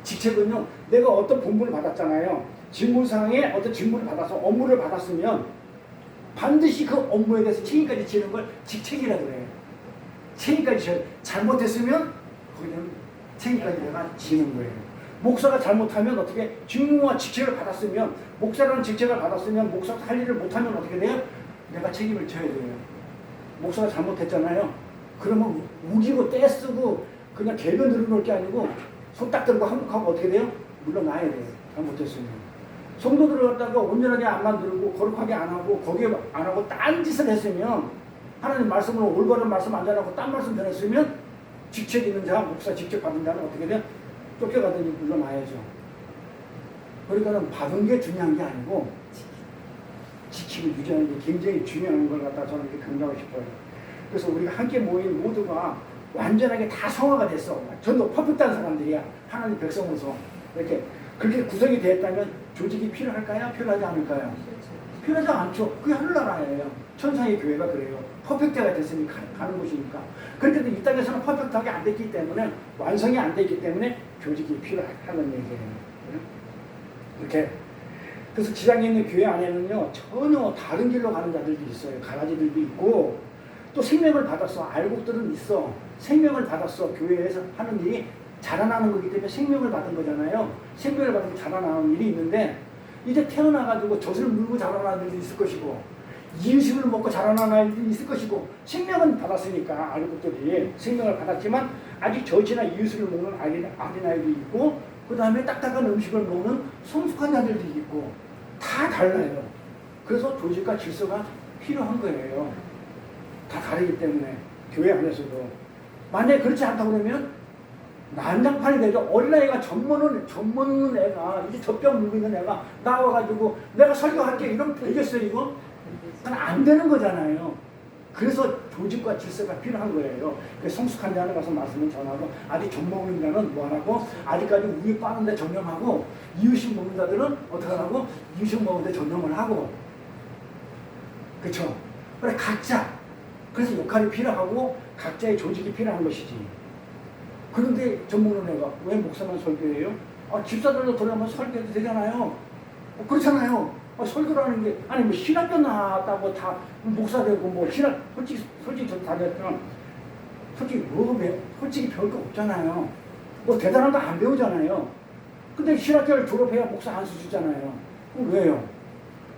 직책은요, 내가 어떤 본분을 받았잖아요. 직무상에 어떤 직무를 받아서 업무를 받았으면 반드시 그 업무에 대해서 책임까지 지는 걸 직책이라고 그래요. 책임까지 잘못했으면 거기는 책임까지 내가 지는 거예요. 목사가 잘못하면 어떻게 직무와 직책을 받았으면 목사라는 직책을 받았으면 목사가 할 일을 못하면 어떻게 돼요? 내가 책임을 져야 돼요. 목사가 잘못했잖아요. 그러면 우기고 떼쓰고 그냥 개변 들어놓을 게 아니고 손 딱 들고 항복하고 어떻게 돼요? 물러나야 돼요. 잘못했으면. 성도들을 갖다가 온전하게 안 만들고 거룩하게 안 하고 거기에 안 하고 딴 짓을 했으면 하나님 말씀으로 올바른 말씀 안 전하고 딴 말씀 전했으면 직책 있는 자, 목사 직책 받은 자는 어떻게 돼요? 쫓겨가더니 물러나야죠. 그러니까는 받은 게 중요한 게 아니고 지키고 유지하는 게 굉장히 중요한 걸 갖다 저는 이렇게 강조하고 싶어요. 그래서 우리가 함께 모인 모두가 완전하게 다 성화가 됐어. 전도 퍼펙트한 사람들이야. 하나님 백성으로서. 이렇게 그렇게 구성이 되었다면 조직이 필요할까요? 필요하지 않을까요? 필요하지 않죠. 그게 하늘나라예요. 천상의 교회가 그래요. 퍼펙트가 됐으니 가는 곳이니까. 그런데도 이 땅에서는 퍼펙트하게 안 됐기 때문에 완성이 안 됐기 때문에 조직이 필요하다는 얘기예요. 이렇게 그래서 지상에 있는 교회 안에는요 전혀 다른 길로 가는 자들도 있어요. 가라지들도 있고 또 생명을 받았어. 알곡들은 있어. 생명을 받았어. 교회에서 하는 일이 자라나는 거기 때문에 생명을 받은 거잖아요. 생명을 받으면 자라나는 일이 있는데 이제 태어나가지고 젖을 물고 자라나는 일도 있을 것이고 이유식을 먹고 자라나는 일도 있을 것이고 생명은 받았으니까 알곡들이 생명을 받았지만 아직 젖이나 이유식을 먹는 어린아이도 있고 그 다음에 딱딱한 음식을 먹는 성숙한 자들도 있고 다 달라요. 그래서 조직과 질서가 필요한 거예요. 다 다르기 때문에 교회 안에서도 만약에 그렇지 않다고 그러면 난장판이 되죠. 어린아이가 젖먹는 애가 이제 젖병 물고 있는 애가 나와가지고 내가 설교할게 이러면 되겠어요 이거? 안 되는 거잖아요. 그래서 조직과 질서가 필요한 거예요. 성숙한 자는 가서 말씀을 전하고 아직 젖먹는 자는 뭐하라고 아직까지 우유 빠는데 전념하고 이유식 먹는 자들은 어떻게 하라고 이유식 먹는데 전념을 하고 그렇죠? 그래 각자 그래서 역할이 필요하고 각자의 조직이 필요한 것이지. 그런데 젖먹는 애가 왜 목사만 설교해요? 집사들도 들어가면 설교해도 되잖아요. 그렇잖아요. 설교라는 게 아니 뭐 신학교 나왔다고 다 목사 되고 뭐 신학 솔직히 저 다녔지만 솔직히 별거 없잖아요. 뭐 대단한 거 안 배우잖아요. 근데 신학교를 졸업해야 목사 안 쓰시잖아요. 그럼 왜요?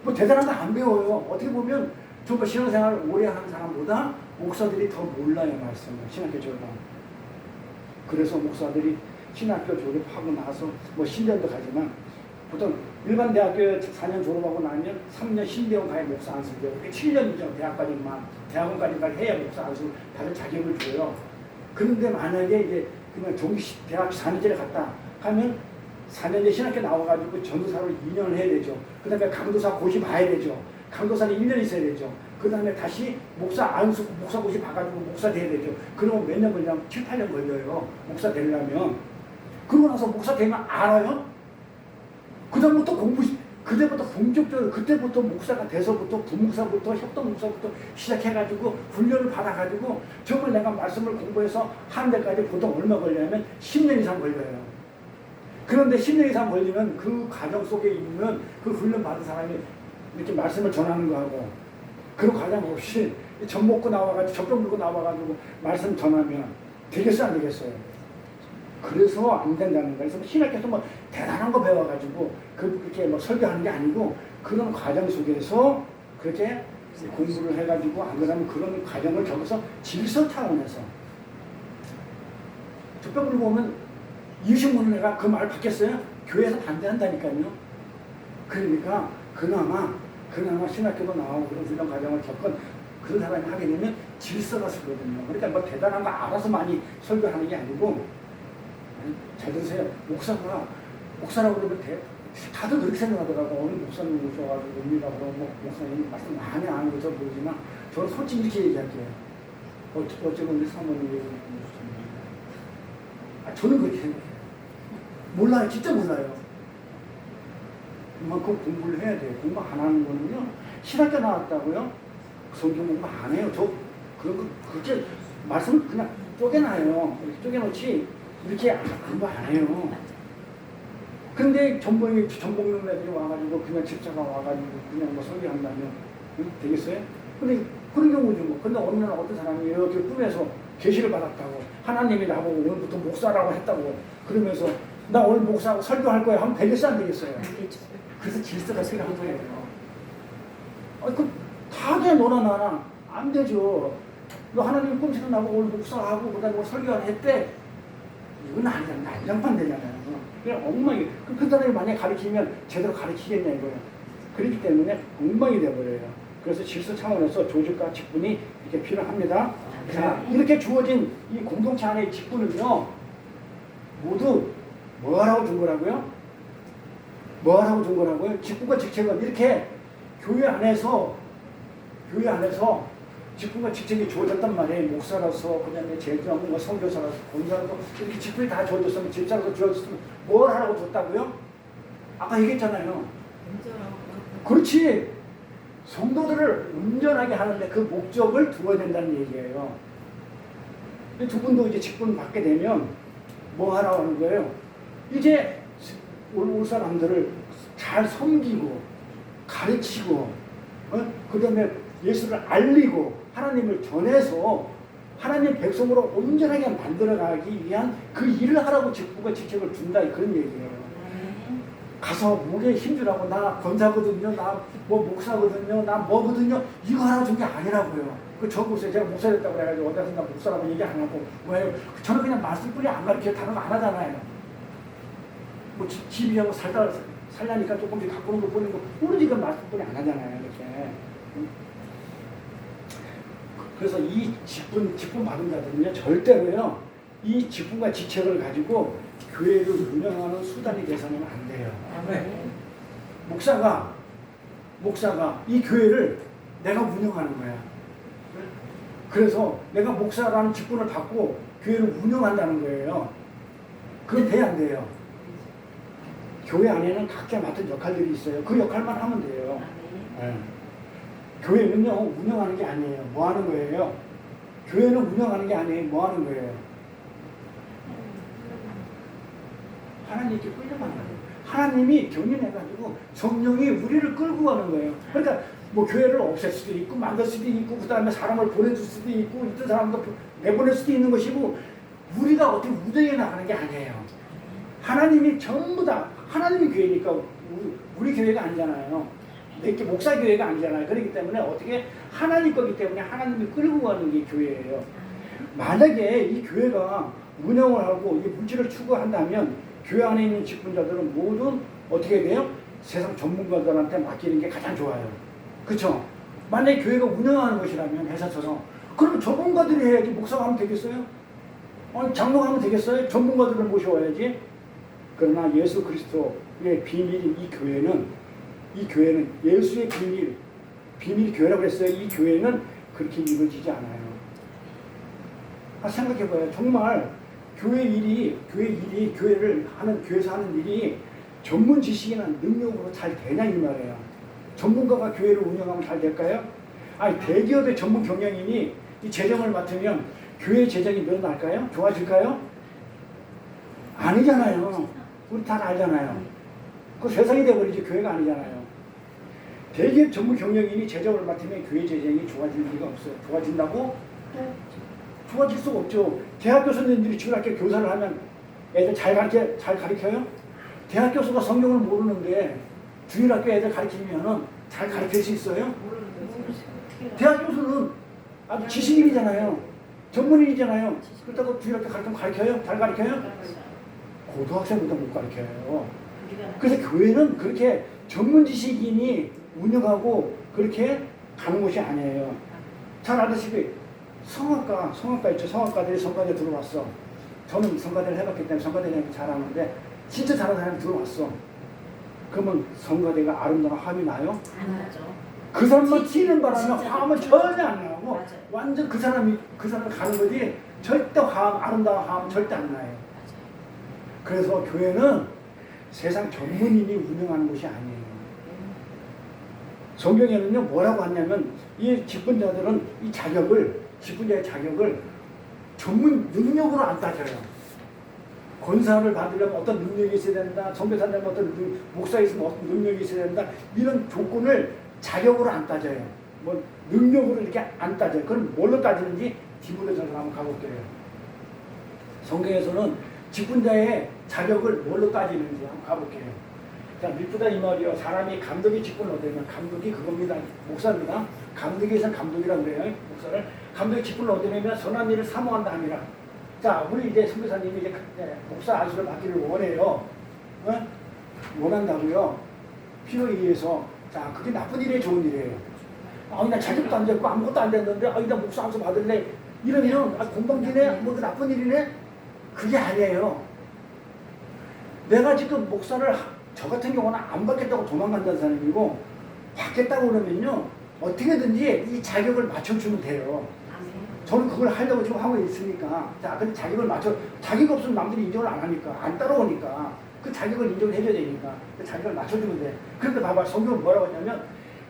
뭐 대단한 거 안 배워요. 어떻게 보면 좀 신앙생활을 오래 하는 사람보다 목사들이 더 몰라요 말씀을 신학교 졸업하면. 그래서 목사들이 신학교 졸업하고 나서 뭐 신대원도 가지만 보통 일반 대학교 4년 졸업하고 나면 3년 신대원 가야 목사 안수 돼요. 7년이죠. 대학원까지만 해야 목사 안수 다른 자격을 줘요. 그런데 만약에 이제 그냥 대학 4년제를 갔다 하면 4년제 신학교 나와가지고 전도사를 2년을 해야 되죠. 그 다음에 강도사 고시 봐야 되죠. 강도사는 1년 있어야 되죠. 그 다음에 다시 목사 안수, 목사 고시 봐가지고 목사 돼야 되죠. 그러면 몇 년 걸리냐면 7, 8년 걸려요. 목사 되려면. 그러고 나서 목사 되면 알아요? 그 다음부터 그때부터 본격적으로, 그때부터 목사가 돼서부터 부목사부터 협동목사부터 시작해가지고 훈련을 받아가지고 정말 내가 말씀을 공부해서 하는 데까지 보통 얼마 걸려냐면 10년 이상 걸려요. 그런데 10년 이상 걸리면 그 과정 속에 있는 그 훈련 받은 사람이 이렇게 말씀을 전하는 거하고 그런 과정 없이 젖 먹고 나와가지고 젖병 들고 나와가지고 말씀 전하면 되겠어요 안 되겠어요? 그래서 안 된다는 거예요. 그래서 신학교에서 뭐 대단한 거 배워가지고 그렇게 뭐 설교하는 게 아니고 그런 과정 속에서 그렇게 공부를 해가지고 안 그러면 그런 과정을 적어서 질서 차원에서 젖병 들고 오면 이유식 먹는 애가 그 말을 받겠어요? 교회에서 반대한다니까요. 그러니까 그나마 신학교도 나오고 그런 훈련 과정을 겪은 그런 사람이 하게 되면 질서가 서거든요. 그러니까 뭐 대단한 거 알아서 많이 설교하는 게 아니고 잘 들으세요. 목사라고 그러면 다들 그렇게 생각하더라고. 어느 목사님 오셔가지고 의미가 그러고 목사님 말씀 많이 아는 것처럼 보이지만 저는 솔직히 이렇게 얘기할게요. 어쩌면 우리 사모님이 저는 그렇게 생각해요. 몰라요. 진짜 몰라요. 그만큼 공부를 해야 돼요. 공부 안 하는 거는요, 신학교 나왔다고요? 성경 공부 안 해요. 저 그런 거 그렇게 말씀을 그냥 쪼개놔요. 이렇게 쪼개놓지 이렇게 공부 안 해요. 근데 전봉 애들이 와가지고 그냥 집사가 와가지고 그냥 뭐 설교한다면 되겠어요? 근데 그런 경우죠 뭐. 근데 어느 날 어떤 사람이 이렇게 꿈에서 계시를 받았다고, 하나님이 나보고 오늘부터 목사라고 했다고 그러면서 나 오늘 목사하고 설교할 거야 하면 되겠어 안 되겠어요? 그래서 질서가 필요한 거예요. 그 다들 너나 나나 안 되죠. 너 하나님 꿈치는 나보고 오늘 목사하고 그다음에 뭐 설교를 했대. 이건 아니잖아. 난장판 되잖아요. 그냥 엉망이. 그 사람이 만약에 가르치면 제대로 가르치겠냐 이거예요. 그렇기 때문에 엉망이 돼버려요. 그래서 질서 차원에서 조직과 직분이 이렇게 필요합니다. 자, 이렇게 주어진 이 공동체 안의 직분은요, 모두 뭐하라고 준 거라고요? 뭐하라고 준 거라고요? 직분과 직책은 이렇게 교회 안에서 직분과 직책이 주어졌단 말이에요. 목사로서, 그 다음에 제자고, 선교사로서, 권사로서 이렇게 직분이 다 주어졌으면, 집사로서 주어졌으면 뭘 하라고 줬다고요? 아까 얘기했잖아요. 그렇지. 성도들을 온전하게 하는데 그 목적을 두어야 된다는 얘기예요. 두 분도 이제 직분 받게 되면 뭐 하라고 하는 거예요? 이제 올 사람들을 잘 섬기고 가르치고, 그 다음에 예수를 알리고 하나님을 전해서 하나님 백성으로 온전하게 만들어가기 위한 그 일을 하라고 직분과 직책을 준다, 그런 얘기예요. 가서 목에 힘주라고, 나 권사거든요, 나 뭐 목사거든요, 나 뭐거든요, 이거 하라고 준 게 아니라고요. 그 저 보세요. 제가 목사 됐다고 그래가지고 어디 가서 나 목사라고 얘기 안 하고 뭐예요? 저는 그냥 말씀뿐이 안 가르쳐요. 다른 거 안 하잖아요. 뭐 집이하고 살라니까 조금씩 가꾸는 거 보는 거 모르니까 말씀뿐이 안 하잖아요. 이렇게. 그래서 이 직분 받은 자들은요, 절대로요, 이 직분과 직책을 가지고 교회를 운영하는 수단이 돼서는 안 돼요. 목사가 이 교회를 내가 운영하는 거야. 그래서 내가 목사라는 직분을 받고 교회를 운영한다는 거예요. 그건 돼야 안 돼요. 교회 안에는 각자 맡은 역할들이 있어요. 그 역할만 하면 돼요. 교회는요, 운영하는 게 아니에요. 뭐 하는 거예요? 교회는 운영하는 게 아니에요. 뭐 하는 거예요? 하나님께 끌려가는 거예요. 하나님이 경륜해가지고 성령이 우리를 끌고 가는 거예요. 그러니까 뭐 교회를 없앨 수도 있고 만들 수도 있고 그 다음에 사람을 보내줄 수도 있고 있던 사람도 내보낼 수도 있는 것이고, 우리가 어떻게 운영해 나가는 게 아니에요. 하나님이 전부 다, 하나님이 교회니까 우리 교회가 아니잖아요. 내게 목사 교회가 아니잖아요. 그렇기 때문에 어떻게 하나님 거기 때문에 하나님이 끌고 가는 게 교회예요. 만약에 이 교회가 운영을 하고 이 물질을 추구한다면 교회 안에 있는 직분자들은 모두 어떻게 돼요? 세상 전문가들한테 맡기는 게 가장 좋아요. 그렇죠? 만약에 교회가 운영하는 것이라면 회사처럼, 그러면 전문가들이 해야지 목사가 하면 되겠어요? 아니, 장로가 하면 되겠어요? 전문가들을 모셔와야지. 그러나 예수 그리스도의 비밀인 이 교회는 예수의 비밀 교회라고 했어요. 이 교회는 그렇게 이루어지지 않아요. 생각해봐요. 정말 교회를 하는, 교회에서 하는 일이 전문 지식이나 능력으로 잘 되냐 이 말이에요. 전문가가 교회를 운영하면 잘 될까요? 아니, 대기업의 전문 경영인이 이 재정을 맡으면 교회 재정이 늘어날까요? 좋아질까요? 아니잖아요. 우리 다 알잖아요. 그 세상이 돼버리지 교회가 아니잖아요. 대기업 전문 경영인이 재정을 맡으면 교회 재정이 좋아질 리가 없어요. 좋아진다고? 좋아질 수가 없죠. 대학교 선생님들이 주일학교 교사를 하면 애들 잘 가르쳐요? 대학 교수가 성경을 모르는데 주일학교 애들 가르치면 잘 가르칠 수 있어요? 대학 교수는 아주 지식인이잖아요. 전문인이잖아요. 그렇다고 주일학교 가르쳐요? 잘 가르쳐요? 고등학생보다 못 가르쳐요. 그래서 교회는 그렇게 전문 지식인이 운영하고 그렇게 가는 곳이 아니에요. 잘 아시다시피 성악가 있죠. 성악가들이 성가대 들어왔어. 저는 성가대를 해봤기 때문에 성가대를 잘하는데, 진짜 잘하는 사람이 들어왔어. 그러면 성가대가 아름다운 화음이 나요? 안 나죠. 그 사람만 튀는 바람에 화음은 전혀 안 나고, 맞아요. 완전 그 사람이 가는 거지, 절대 아름다운 화음은 절대 안 나요. 맞아요. 그래서 교회는 세상 전문인이 운영하는 곳이 아니에요. 성경에는요 뭐라고 하냐면 이 직분자들은 이 자격을 직분자의 자격을 전문 능력으로 안 따져요. 권사를 받으려면 어떤 능력이 있어야 된다. 선교사님 어떤 목사에 있으면 어떤 능력이 있어야 된다. 이런 조건을 자격으로 안 따져요. 뭐 능력으로 이렇게 안 따져요. 그럼 뭘로 따지는지 디모데전서 한번 가볼게요. 성경에서는 직분자의 자격을 뭘로 따지는지 한번 가볼게요. 자, 미쁘다 이 말이요. 사람이 감독의 직분을 얻으면 감독이 그겁니다. 목사입니다. 감독에서 감독이라고 그래요. 목사를. 감독의 직분을 얻으려면 선한 일을 사모한다 함이라. 자, 우리 이제 선교사님이 이제 목사 안수를 받기를 원해요. 어? 원한다고요. 필요에 의해서. 자, 그게 나쁜 일이에요, 좋은 일이에요. 나 자격도 안 됐고 아무것도 안 됐는데, 나 목사 안수 받을래. 이러면, 공방지네? 뭐 나쁜 일이네? 그게 아니에요. 내가 지금 목사를, 저 같은 경우는 안 받겠다고 도망간다는 사람이고, 받겠다고 그러면요, 어떻게든지 이 자격을 맞춰주면 돼요. 저는 그걸 하려고 지금 하고 있으니까. 자, 근데 자격 없으면 남들이 인정을 안 하니까, 안 따라오니까, 그 자격을 인정을 해줘야 되니까, 그 자격을 맞춰주면 돼. 그런데 봐봐, 성경은 뭐라고 하냐면,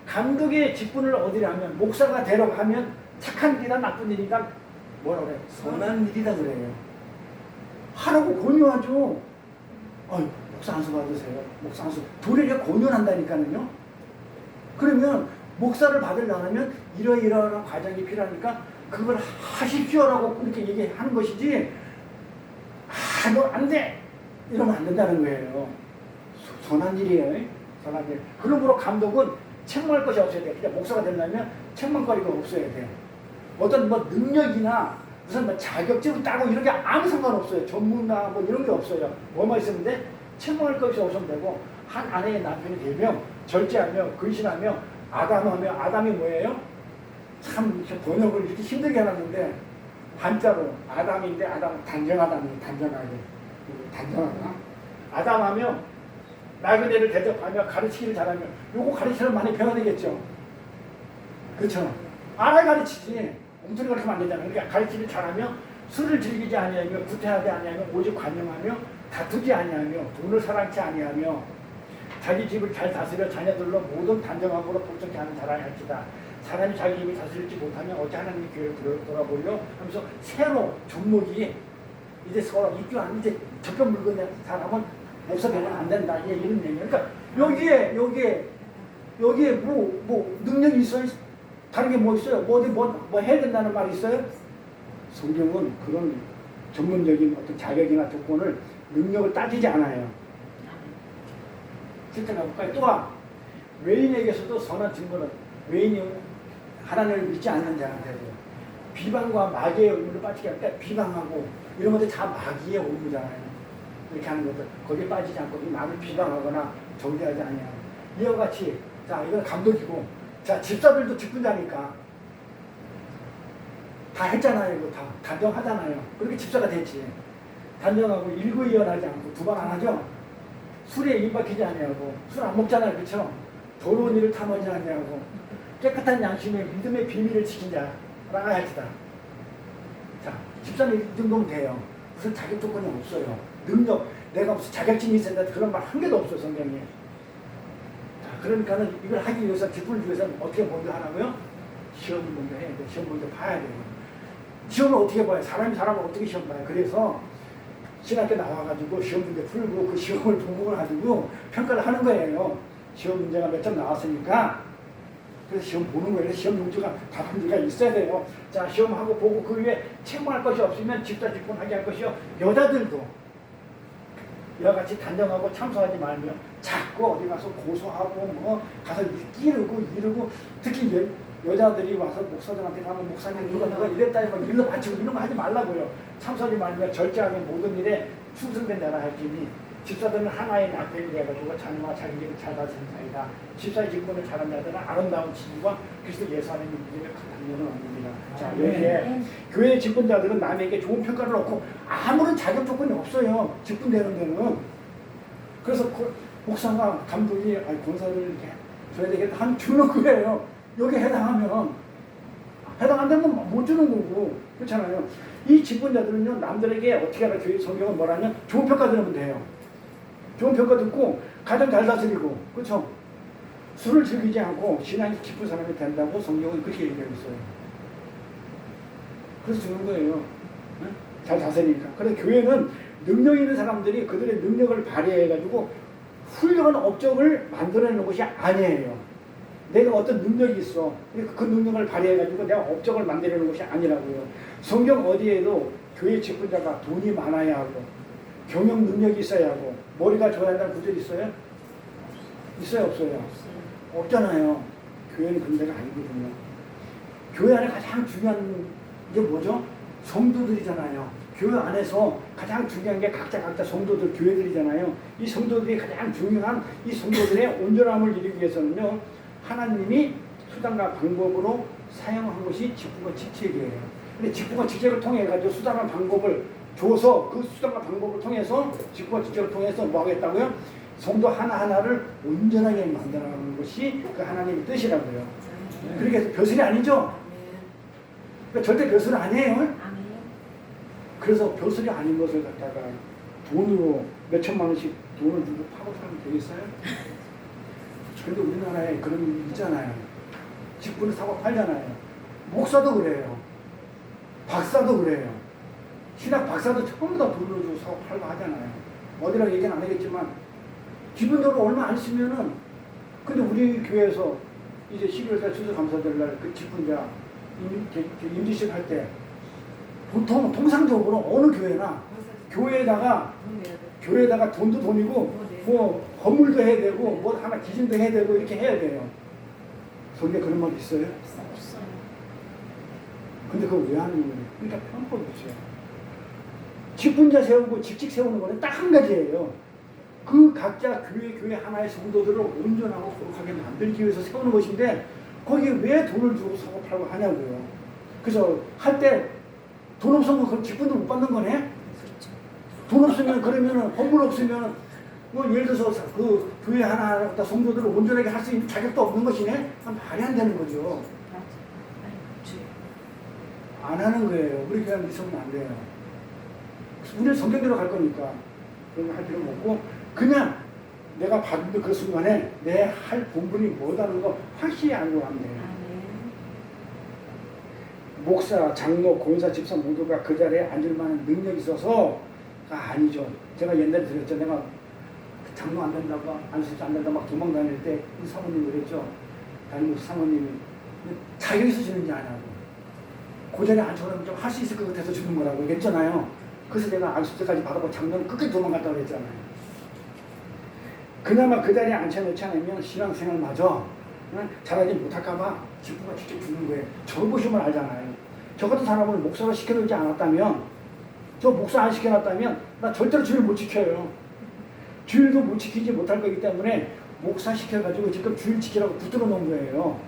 감독의 직분을 얻으려면, 목사가 되려고 하면, 착한 일이다, 나쁜 일이다, 뭐라고 그래? 선한 일이다 그래요. 하라고 권유하죠. 목사 안수 받으세요. 목사 안수. 도리어 권유한다니까요. 그러면, 목사를 받으려면, 이러이러한 과정이 필요하니까, 그걸 하십시오라고 그렇게 얘기하는 것이지, 너 안 돼! 이러면 안 된다는 거예요. 선한 일이에요. 선한 일. 그러므로 감독은 책망할 것이 없어야 돼. 그냥 목사가 되려면 책망거리가 없어야 돼. 어떤 뭐 능력이나 무슨 뭐 자격증을 따고 이런 게 아무 상관없어요. 전문가 뭐 이런 게 없어요. 뭐만 있으면 돼? 책망할 것이 없으면 되고, 한 아내의 남편이 되면 절제하며 근신하며 아담하며, 아담이 뭐예요? 참 번역을 이렇게 힘들게 해놨는데 한자로 아담인데, 아담 단정하다니, 단정하게, 단정하다. 아담하며 나그네를 대접하며 가르치기를 잘하며. 요거 가르치면 많이 변화되겠죠. 그렇죠. 알아야 가르치지. 엉터리 가르치면 안 되잖아요. 그러니까 가르치기를 잘하며 술을 즐기지 아니하며 구태하지 아니하며 오직 관용하며 다투지 아니하며 돈을 사랑치 아니하며 자기 집을 잘 다스려 자녀들로 모든 단정함으로 복종케 하는 자라야 할지다. 사람이 자기 입을 다스리지 못하면 어찌 하나님의 교회를 돌아보려 하면서 새로 종목이 이제 서로 입교한 이제 적격 물건의 사람은 목사 되면 안 된다. 이런 얘기예요. 그러니까 여기에 뭐 능력이 있어요? 다른 게 뭐 있어요? 뭐 해야 된다는 말이 있어요? 성경은 그런 전문적인 어떤 자격이나 조건을 능력을 따지지 않아요. 실제 가볼까요? 또한 외인에게서도 선한 증거는 외인이 하나님을 믿지 않는 자한테도 비방과 마귀의 의무를 빠지게 할 때 비방하고 이런 것들 다 마귀의 의무잖아요. 이렇게 하는 것들 거기에 빠지지 않고 남을 비방하거나 정죄하지 아니하고 이와 같이. 자, 이건 감독이고, 자, 집사들도 직분자니까 다 했잖아요. 이거 다 단정하잖아요. 그렇게 집사가 됐지. 단정하고 일구이연하지 않고 두발 안 하죠. 술에 입박히지 아니하고 술 안 먹잖아요. 그렇죠? 더러운 일을 탐하지 아니하고 깨끗한 양심의 믿음의 비밀을 지킨 자라가 할지다. 자, 집사는 이 정도면 돼요. 무슨 자격 조건이 없어요. 능력, 내가 무슨 자격증이 있어야 된다, 그런 말 한 개도 없어요, 성경에. 자, 그러니까는 이걸 하기 위해서, 직분을 위해서는 어떻게 먼저 하라고요? 시험을 먼저 해야 돼. 시험 먼저 봐야 돼요. 시험을 어떻게 봐요? 사람을 어떻게 시험 봐요? 그래서 신학교 나와가지고 시험 문제 풀고 그 시험을 보고 가지고 평가를 하는 거예요. 시험 문제가 몇 점 나왔으니까. 그래서 시험 보는 거예요. 시험 용지가 답안지가 있어야 돼요. 자, 시험하고 보고 그 위에 책망할 것이 없으면 집사 직분하게 할 것이요. 여자들도 이와 같이 단정하고 참소하지 말며 자꾸 어디 가서 고소하고 뭐 가서 이르고 특히 여자들이 와서 목사들한테 가면 목사님 누가 이랬다 해서 일러 바치고 이런 거 하지 말라고요. 참소하지 말며 절제하며 모든 일에 충성된 자라 할지니 집사들은 하나의 낙변이 되어가지고 자녀와 자기 집을 잘 다스리는 자이다. 집사의 직분을 잘한 자들은 아름다운 지위와 그리스도 예수 안에 믿음의 강력을 얻습니다. 자, 여기에 교회 직분자들은 남에게 좋은 평가를 얻고 아무런 자격 조건이 없어요. 직분되는 데는. 그래서 목사가 감독이 권사를 이렇게 줘야 되겠다 하면 주는 거예요. 여기 해당하면. 해당 안 되면 못 주는 거고. 그렇잖아요. 이 직분자들은요, 남들에게 어떻게 하라, 교회 성경은 뭐라냐? 좋은 평가 들으면 돼요. 좋은 평가 듣고 가정 잘 다스리고, 그렇죠? 술을 즐기지 않고 신앙이 깊은 사람이 된다고 성경은 그렇게 얘기하고 있어요. 그래서 주는 거예요. 응? 잘 다스리니까. 그래서 교회는 능력 있는 사람들이 그들의 능력을 발휘해가지고 훌륭한 업적을 만들어내는 것이 아니에요. 내가 어떤 능력이 있어. 그 능력을 발휘해가지고 내가 업적을 만들어내는 것이 아니라고요. 성경 어디에도 교회 직분자가 돈이 많아야 하고 경영 능력이 있어야 하고 머리가 좋아야 한다는 구절이 있어요? 있어요? 없어요? 없잖아요. 교회는 그런 데가 아니거든요. 교회 안에 가장 중요한 게 뭐죠? 성도들이잖아요. 교회 안에서 가장 중요한 게 각자 성도들, 교회들이잖아요. 이 성도들이 가장 중요한 이 성도들의 온전함을 이루기 위해서는요, 하나님이 수단과 방법으로 사용한 것이 직분과 직책이에요. 근데 직분과 직책을 통해 가지고 수단과 방법을 줘서 그 수단과 방법을 통해서 직분과 직책을 통해서 뭐 하겠다고요? 성도 하나하나를 온전하게 만들어가는 것이 그 하나님의 뜻이라고요. 그러니까 벼슬이 아니죠? 그러니까 절대 벼슬 아니에요. 그래서 벼슬이 아닌 것을 갖다가 돈으로 몇 천만 원씩 돈을 주고 파고 살면 되겠어요? 그런데 우리나라에 그런 일 있잖아요. 직분을 사고 팔잖아요. 목사도 그래요. 박사도 그래요. 신학 박사도 전부 다 돈을 주고 사고 팔고 하잖아요. 어디라고 얘기는 안 하겠지만 기본적으로 얼마 안 쓰면은, 근데 우리 교회에서 이제 12월달 추수감사절날 그 직분자 임시식 할 때 보통 통상적으로 어느 교회나 교회에다가 돈도 돈이고 뭐 건물도 해야 되고 뭐 하나 기증도 해야 되고 이렇게 해야 돼요. 성경에 그런 말 있어요? 없어요. 근데 그거 왜 하는 거예요? 그러니까 편법이죠. 직분자 세우고 직책 세우는 거는 딱 한 가지예요. 그 각자 교회 하나의 성도들을 온전하고 거룩하게 만들기 위해서 세우는 것인데 거기에 왜 돈을 주고 사고 팔고 하냐고요. 그래서 할 때 돈 없으면 그 직분도 못 받는 거네. 돈 없으면 그러면은 건물 없으면 뭐 예를 들어서 그 교회 하나 성도들을 온전하게 할 수 있는 자격도 없는 것이네. 말이 안 되는 거죠. 안 하는 거예요. 우리 교회는 있으면 안 돼요. 우리는 성경대로 갈 거니까 그런 거 할 필요는 없고 그냥 내가 받은 그 순간에 내 할 본분이 뭐다는 거 확실히 알고 가면 돼요. 목사, 장로, 권사, 집사 모두가 그 자리에 앉을 만한 능력이 있어서가 아니죠. 제가 옛날에 들었죠. 내가 장로 안 된다고, 안수도 안 된다고 막 도망 다닐 때 이 사모님이 그랬죠. 다른 사모님이 자격이 있으시는지 아냐고. 그 자리에 앉혀놓으면 좀 할 수 있을 것 같아서 주는 거라고 얘기했잖아요. 그래서 내가 안수때까지 받아보고 장로는 끝까지 도망갔다고 그랬잖아요. 그나마 그 자리에 앉혀놓지 않으면 신앙생활마저 잘하지 못할까봐 직분과 직접 주는 거예요. 저를 보시면 알잖아요. 저 같은 사람을 목사로 시켜놓지 않았다면, 저 목사 안 시켜놨다면 나 절대로 주일 못 지켜요. 주일도 못 지키지 못할 거기 때문에 목사 시켜가지고 지금 주일 지키라고 붙들어 놓은 거예요.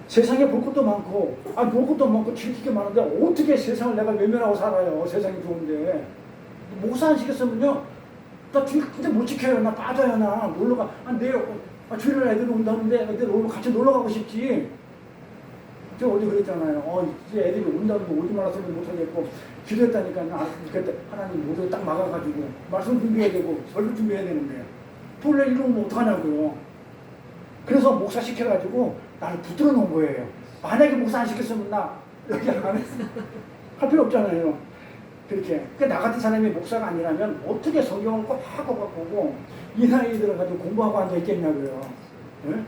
세상에 볼 것도 많고, 볼 것도 많고 지킬 게 많은데 어떻게 세상을 내가 외면하고 살아요. 세상이 좋은데. 목사 안 시켰으면요, 나 주일 진짜 못 지켜요. 나 빠져요. 나 놀러 가. 내일 주일날 애들이 온다는데 애들 같이 놀러 가고 싶지. 저 어디 그랬잖아요. 이제 애들이 온다는데 오지 말았으면 못하겠고 기도했다니까. 그때 하나님 모두 딱 막아가지고 말씀 준비해야 되고 설교 준비해야 되는데 본래 이러면 어떡하냐고요. 그래서 목사 시켜가지고 나를 붙들어 놓은 거예요. 만약에 목사 안 시켰으면 나 여기 안 했어. 할 필요 없잖아요. 그렇게. 나 같은 사람이 목사가 아니라면 어떻게 성경을 꼭 하고 보고 이 나이 들어가지고 공부하고 앉아있겠냐고요. 네?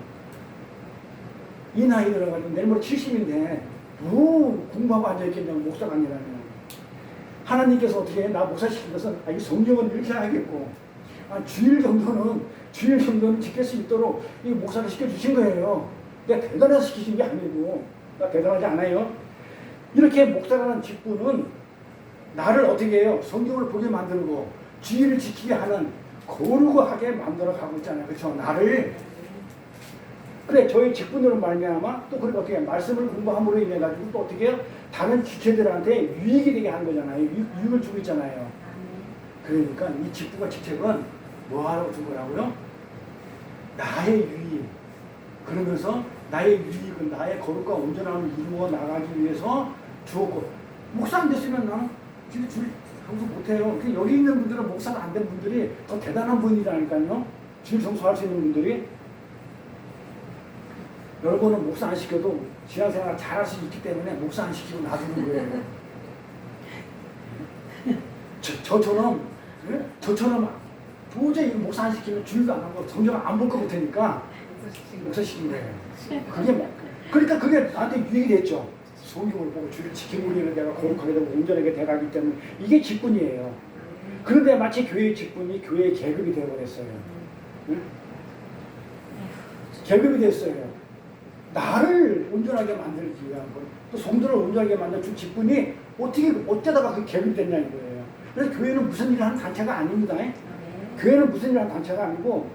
이 나이 들어가지고 내일 모레 70인데 뭐 공부하고 앉아있겠냐고. 목사가 아니라면. 하나님께서 어떻게 해? 나 목사 시킨 것은 이 성경은 이렇게 해야겠고 주일 정도는 지킬 수 있도록 이 목사를 시켜주신 거예요. 내가 대단해서 시키신 게 아니고 나 대단하지 않아요. 이렇게 목사라는 직분은 나를 어떻게 해요? 성경을 보게 만들고 주의를 지키게 하는 거룩하게 만들어 가고 있잖아요. 그렇죠? 나를. 그래, 저희 직분으로 말미암아 또 그렇게 어떻게 말씀을 공부함으로 인해 가지고 또 어떻게 해요? 다른 지체들한테 유익이 되게 하는 거잖아요. 유익을 주고 있잖아요. 그러니까 이 직분과 직책은 뭐하러 준 거라고요? 나의 유익. 그러면서 나의 유익은 나의 거룩과 온전함을 이루어 나가기 위해서 주었고, 목사 안 됐으면 나는 줄 청소 못해요. 여기 있는 분들은 목사가 안 된 분들이 더 대단한 분이라니까요. 주일 청소할 수 있는 분들이. 여러분은 목사 안 시켜도 신앙생활 잘할 수 있기 때문에 목사 안 시키고 놔두는 거예요. 저처럼 예? 저처럼 도저히 목사 안 시키면 주일도 안 하고 성경 안 볼 것 같으니까 목사 시킨 거예요. 그게 뭐 그러니까 그게 나한테 유익이 됐죠. 성경을 보고 주를 지키고 있는 내가 거룩하게 되고 온전하게 돼가기 때문에 이게 직분이에요. 그런데 마치 교회의 직분이 교회의 계급이 되어버렸어요. 응? 계급이 됐어요. 나를 온전하게 만들기 위한 것, 또 성도를 온전하게 만든 주 직분이 어쩌다가 그 계급이 됐냐 이거예요. 그래서 교회는 무슨 일을 하는 단체가 아닙니다. 교회는 무슨 일을 하는 단체가 아니고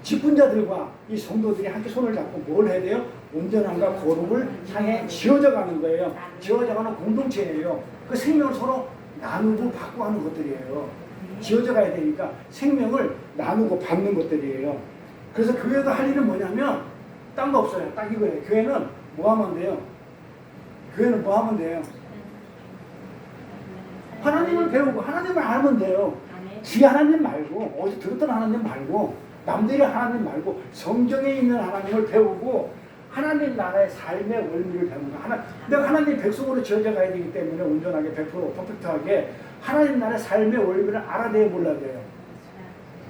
직분자들과 이 성도들이 함께 손을 잡고 뭘 해야 돼요? 온전함과 거룩을 향해 지어져 가는 거예요. 지어져 가는 공동체예요. 그 생명을 서로 나누고 받고 하는 것들이에요. 지어져 가야 되니까 생명을 나누고 받는 것들이에요. 그래서 교회가 할 일은 뭐냐면 딴 거 없어요. 딱 이거예요. 교회는 뭐 하면 돼요? 교회는 뭐 하면 돼요? 하나님을 배우고 하나님을 알면 돼요. 지 하나님 말고 어디서 들었던 하나님 말고 남들이 하나님 말고 성경에 있는 하나님을 배우고 하나님 나라의 삶의 원리를 배우는 거야. 내가 하나님 백성으로 지어져 가야 되기 때문에 온전하게 100% 퍼펙트하게 하나님 나라의 삶의 원리를 알아내야 몰라야 돼요.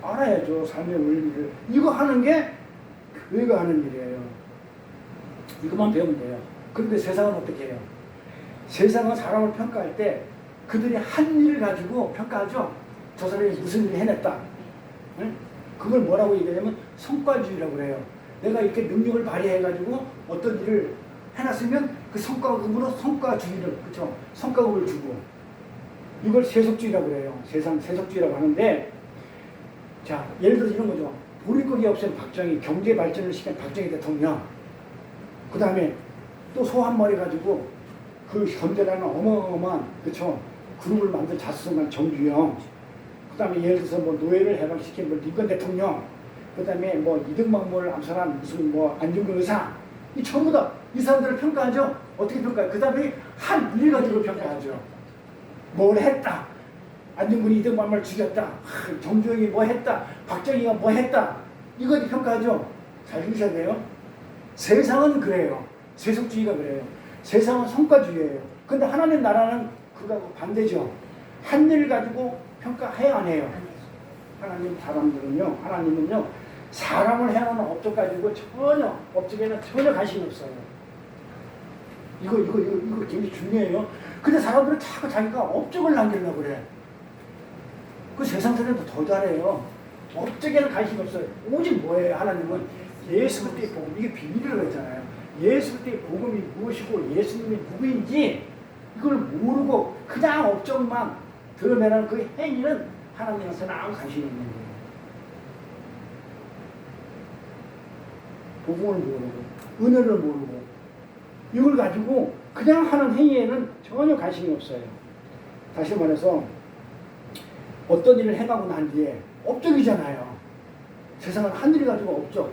알아야죠. 삶의 원리를. 이거 하는 게 교회가 하는 일이에요. 이것만 배우면 돼요. 그런데 세상은 어떻게 해요? 세상은 사람을 평가할 때 그들이 한 일을 가지고 평가하죠. 저 사람이 무슨 일을 해냈다. 응? 그걸 뭐라고 얘기하냐면 성과주의라고 그래요. 내가 이렇게 능력을 발휘해가지고 어떤 일을 해놨으면 그 성과급으로 성과주의를, 그쵸? 성과급을 주고. 이걸 세속주의라고 그래요. 세상 세속주의라고 하는데, 자, 예를 들어서 이런 거죠. 보릿고기 없앤 박정희, 경제 발전을 시킨 박정희 대통령. 그 다음에 또 소 한 마리 가지고 그 현대라는 어마어마한, 그쵸? 그룹을 만든 자수성가한 정주영. 그 다음에 예를 들어서 뭐 노예를 해방시킨 뭐 링컨 대통령. 그 다음에 뭐 이등박모를 암살한 무슨 뭐 안중근 의사. 이 전부 다 이 사람들을 평가하죠. 어떻게 평가해요? 그 다음에 한 일 가지고 평가하죠. 뭘 했다. 안중근이 이등박모를 죽였다. 정주영이 뭐 했다. 박정희가 뭐 했다. 이거 평가하죠. 잘 들으셔야 돼요. 세상은 그래요. 세속주의가 그래요. 세상은 성과주의예요. 근데 하나님 나라는 그거하고 반대죠. 한 일 가지고 평가해야 안 해요. 하나님 사람들은요, 하나님은요, 사람을 해놓은 업적 가지고 전혀, 업적에는 전혀 관심이 없어요. 이거 굉장히 중요해요. 근데 사람들은 자꾸 자기가 업적을 남기려고 그래. 그 세상 사람도 더 잘해요. 업적에는 관심이 없어요. 오직 뭐예요? 하나님은 예수 그리스도의 복음, 이게 비밀이라고 했잖아요. 예수 그리스도의 복음이 무엇이고 예수님이 누구인지 이걸 모르고 그냥 업적만 드러내는 그 행위는 하나님한테는 아무 관심이 없는 거예요. 복음을 모르고 은혜를 모르고 이걸 가지고 그냥 하는 행위에는 전혀 관심이 없어요. 다시 말해서 어떤 일을 해가고 난 뒤에 업적이잖아요. 세상은 한 일 가지고 업적.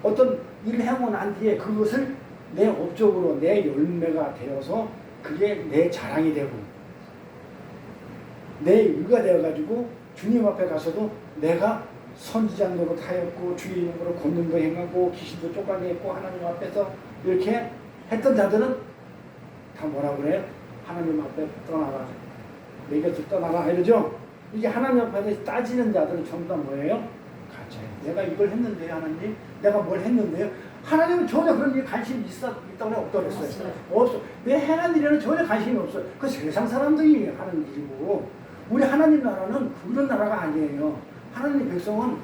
어떤 일을 해가고 난 뒤에 그것을 내 업적으로 내 열매가 되어서 그게 내 자랑이 되고 내 일가 되어가지고 주님 앞에 가서도 내가 선지자 노릇하였고 주의 이름으로 권능도 행하고 귀신도 쫓아냈고 하나님 앞에서 이렇게 했던 자들은 다 뭐라고 그래요? 하나님 앞에 떠나라. 내 곁을 떠나라 이러죠. 이게 하나님 앞에서 따지는 자들은 전부 다 뭐예요? 가짜예요. 내가 이걸 했는데요 하나님? 내가 뭘 했는데요? 하나님은 전혀 그런 일에 관심이 있다고 없다고 그랬어요. 없어. 내 행한 일에는 전혀 관심이 없어요. 그 세상 사람들이 하는 일이고 우리 하나님 나라는 그런 나라가 아니에요. 하나님 백성은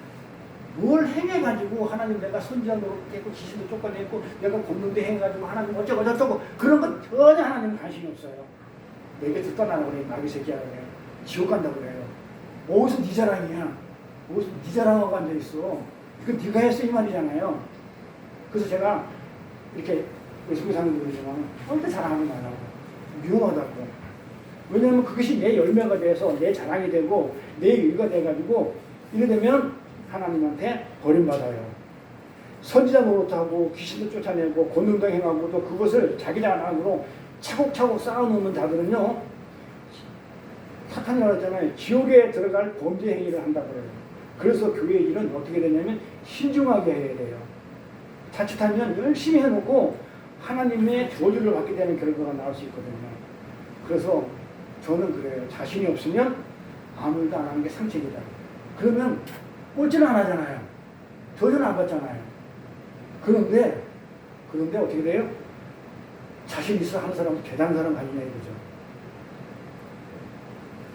뭘 행해가지고 하나님 내가 선지자 노릇했고 귀신도 쫓아냈고 내가 권능도 행해가지고 하나님 어쩌고 저쩌고 그런 건 전혀 하나님은 관심이 없어요. 내 곁을 떠나라고 그래요. 마귀 새끼야 그래요. 지옥 간다고 그래요. 어디서 네 자랑이야. 어디서 네 자랑하고 앉아있어. 이거 네가 했어 이 말이잖아요. 그래서 제가 이렇게 외국에 사는 분이지만 절대 자랑하지 말라고. 위험하다고. 왜냐하면 그것이 내 열매가 돼서 내 자랑이 되고 내 의가 돼가지고 이래 되면 하나님한테 버림받아요. 선지자 노릇하고 귀신도 쫓아내고 권능도 행하고 또 그것을 자기 자랑으로 차곡차곡 쌓아놓는 자들은요 사탄이 말했잖아요. 지옥에 들어갈 범죄 행위를 한다고 그래요. 그래서 교회의 일은 어떻게 되냐면 신중하게 해야 돼요. 자칫하면 열심히 해놓고 하나님의 저주를 받게 되는 결과가 나올 수 있거든요. 그래서 저는 그래요. 자신이 없으면 아무 일도 안 하는 게 상책이다. 그러면 꼴찌는 안 하잖아요. 저주는 안 받잖아요. 그런데 어떻게 돼요? 자신 있어 하는 사람은 대단한 사람 아니냐 이거죠.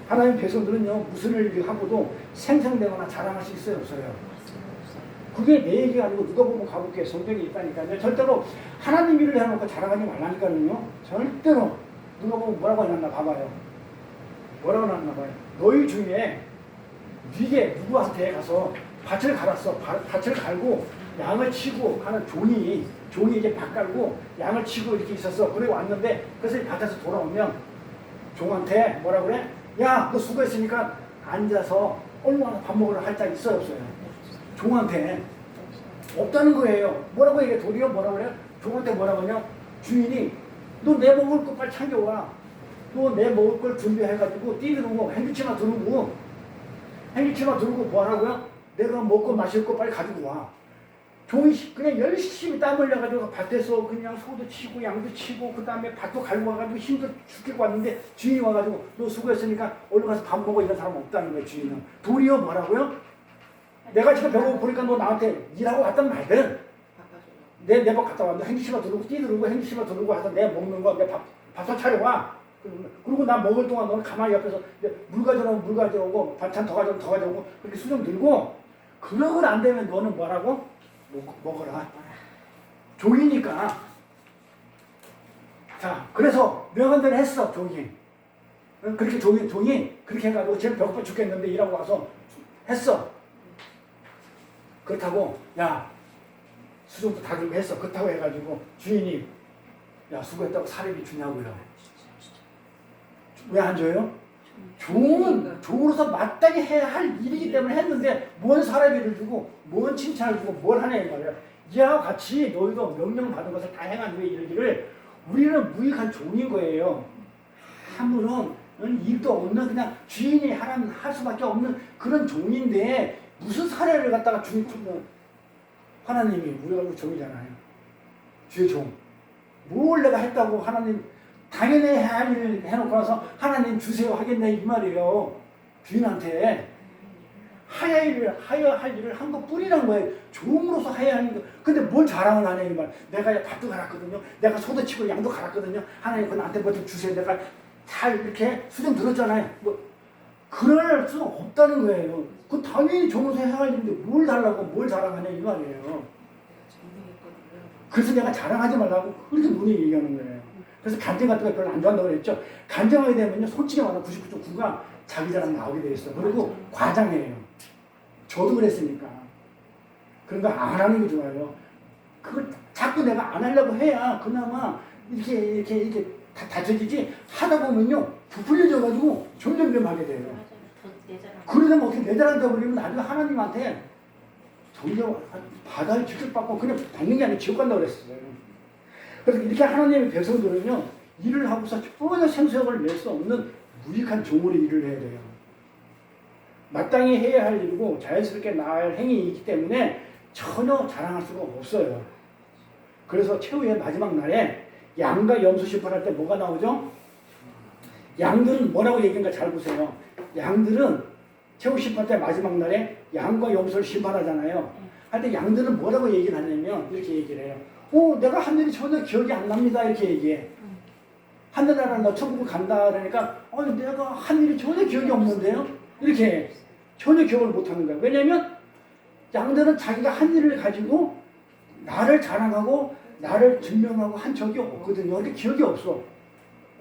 하나님 백성들은요, 무슨 일을 하고도 생생되거나 자랑할 수 있어요, 없어요? 그게 내 얘기가 아니고 누가 보면 가볼게 성경에 있다니까요. 절대로 하나님 일을 해놓고 자랑하지 말라니까요. 절대로 누가 보면 뭐라고 해놨나 봐봐요. 뭐라고 해놨나 봐요. 너희 중에 네게 누구한테 가서 밭을 갈았어. 밭을 갈고 양을 치고 하는 종이 이제 밭 갈고 양을 치고 이렇게 있었어. 그리고 왔는데 그래서 밭에서 돌아오면 종한테 뭐라 그래? 야, 너 수고했으니까 앉아서 얼마나 밥 먹으러 할 짝 있어요, 없어요? 종한테 없다는 거예요. 뭐라고 얘기해? 도리어 뭐라고 그래요? 종한테 뭐라고 하냐? 주인이 너 내 먹을 거 빨리 챙겨와. 너 내 먹을 걸 준비해가지고 띠들고 행주치마 두르고 뭐 하라고요? 내가 먹고 마실 거 빨리 가지고 와. 종이 그냥 열심히 땀 흘려가지고 밭에서 그냥 소도 치고 양도 치고 그 다음에 밭도 갈고 와가지고 힘도 죽겠고 왔는데 주인이 와가지고 너 수고했으니까 얼른 가서 밥 먹어 이런 사람 없다는 거예요. 주인은. 도리어 뭐라고요? 내가 지금 배고프니까 너 나한테 일하고 왔단 말든 내 밥 갔다 왔는데 행주치마 두르고 띠두르고 행주치마 두르고 와서 내 먹는 거 내 밥솥 차려와. 그리고 나 먹을 동안 너는 가만히 옆에서 물 가져오고 반찬 더 가져오고 그렇게 수정 들고 그러고는 안 되면 너는 뭐라고? 먹어라. 종이니까. 자, 그래서 명한 대로 했어, 종이. 그렇게 종이 그렇게 해가지고 제일 배고파 죽겠는데 일하고 와서 했어. 그렇다고, 야, 수정도 다 들고 했어. 그렇다고 해가지고 주인이, 야, 수고했다고 사례비 주냐고요. 왜 안 줘요? 종으로서 마땅히 해야 할 일이기 때문에 했는데 뭔 사례비를 주고 뭔 칭찬을 주고 뭘 하냐 이 말이야. 이와 같이 너희도 명령받은 것을 다 행한 후에 이르기를 우리는 무익한 종인 거예요. 아무런 일도 없는 그냥 주인이 할 수밖에 없는 그런 종인데 무슨 사례를 갖다가 하나님이 우리가 종이잖아요. 주의 종. 뭘 내가 했다고 하나님 당연히 해야 할 일을 해놓고 나서 하나님 주세요 하겠네 이 말이에요. 주인한테 하여야 할 일을 한 것 뿐이란 거예요. 종으로서 해야 하는 거. 근데 뭘 자랑을 하냐 이 말. 내가 밥도 갈았거든요. 내가 소도 치고 양도 갈았거든요. 하나님 그 나한테 뭐 좀 주세요. 내가 잘 이렇게 수정 들었잖아요. 뭐 그럴 수는 없다는 거예요. 그 당연히 종으로서 해야 할 일인데 뭘 달라고 뭘 자랑하냐 이 말이에요. 그래서 내가 자랑하지 말라고 그렇게 눈이 얘기하는 거예요. 그래서 간증 같은 거 별로 안 좋아한다고 그랬죠. 간증하게 되면요, 솔직히 말하면 99.9가 자기 자랑 나오게 돼 있어. 그리고 과장해요. 저도 그랬으니까. 그런 거 안 하는 게 좋아요. 그걸 자꾸 내가 안 하려고 해야 그나마 이렇게 다쳐지지 하다 보면요, 부풀려져가지고 점점 하게 돼요. 그러다 어떻게 내자란다고 그러면 나중에 하나님한테 점점 바다에 직격받고 그냥 받는 게 아니라 지옥 간다고 그랬어요. 그래서 이렇게 하나님의 백성들은요, 일을 하고서 전혀 생수역을 낼 수 없는 무익한 종으로 일을 해야 돼요. 마땅히 해야 할 일이고 자연스럽게 나아야 할 행위이기 때문에 전혀 자랑할 수가 없어요. 그래서 최후의 마지막 날에 양과 염소 심판할 때 뭐가 나오죠? 양들은 뭐라고 얘기한가 잘 보세요. 양들은 최후 심판 때 마지막 날에 양과 염소를 심판하잖아요. 할 때 양들은 뭐라고 얘기를 하냐면 이렇게 얘기를 해요. 내가 한 일이 전혀 기억이 안 납니다. 이렇게 얘기해. 하늘나라 너 천국을 간다 그러니까 내가 한 일이 전혀 기억이 없는데요. 이렇게 전혀 기억을 못하는 거야. 왜냐면 양들은 자기가 한 일을 가지고 나를 자랑하고 나를 증명하고 한 적이 없거든요. 근데 기억이 없어.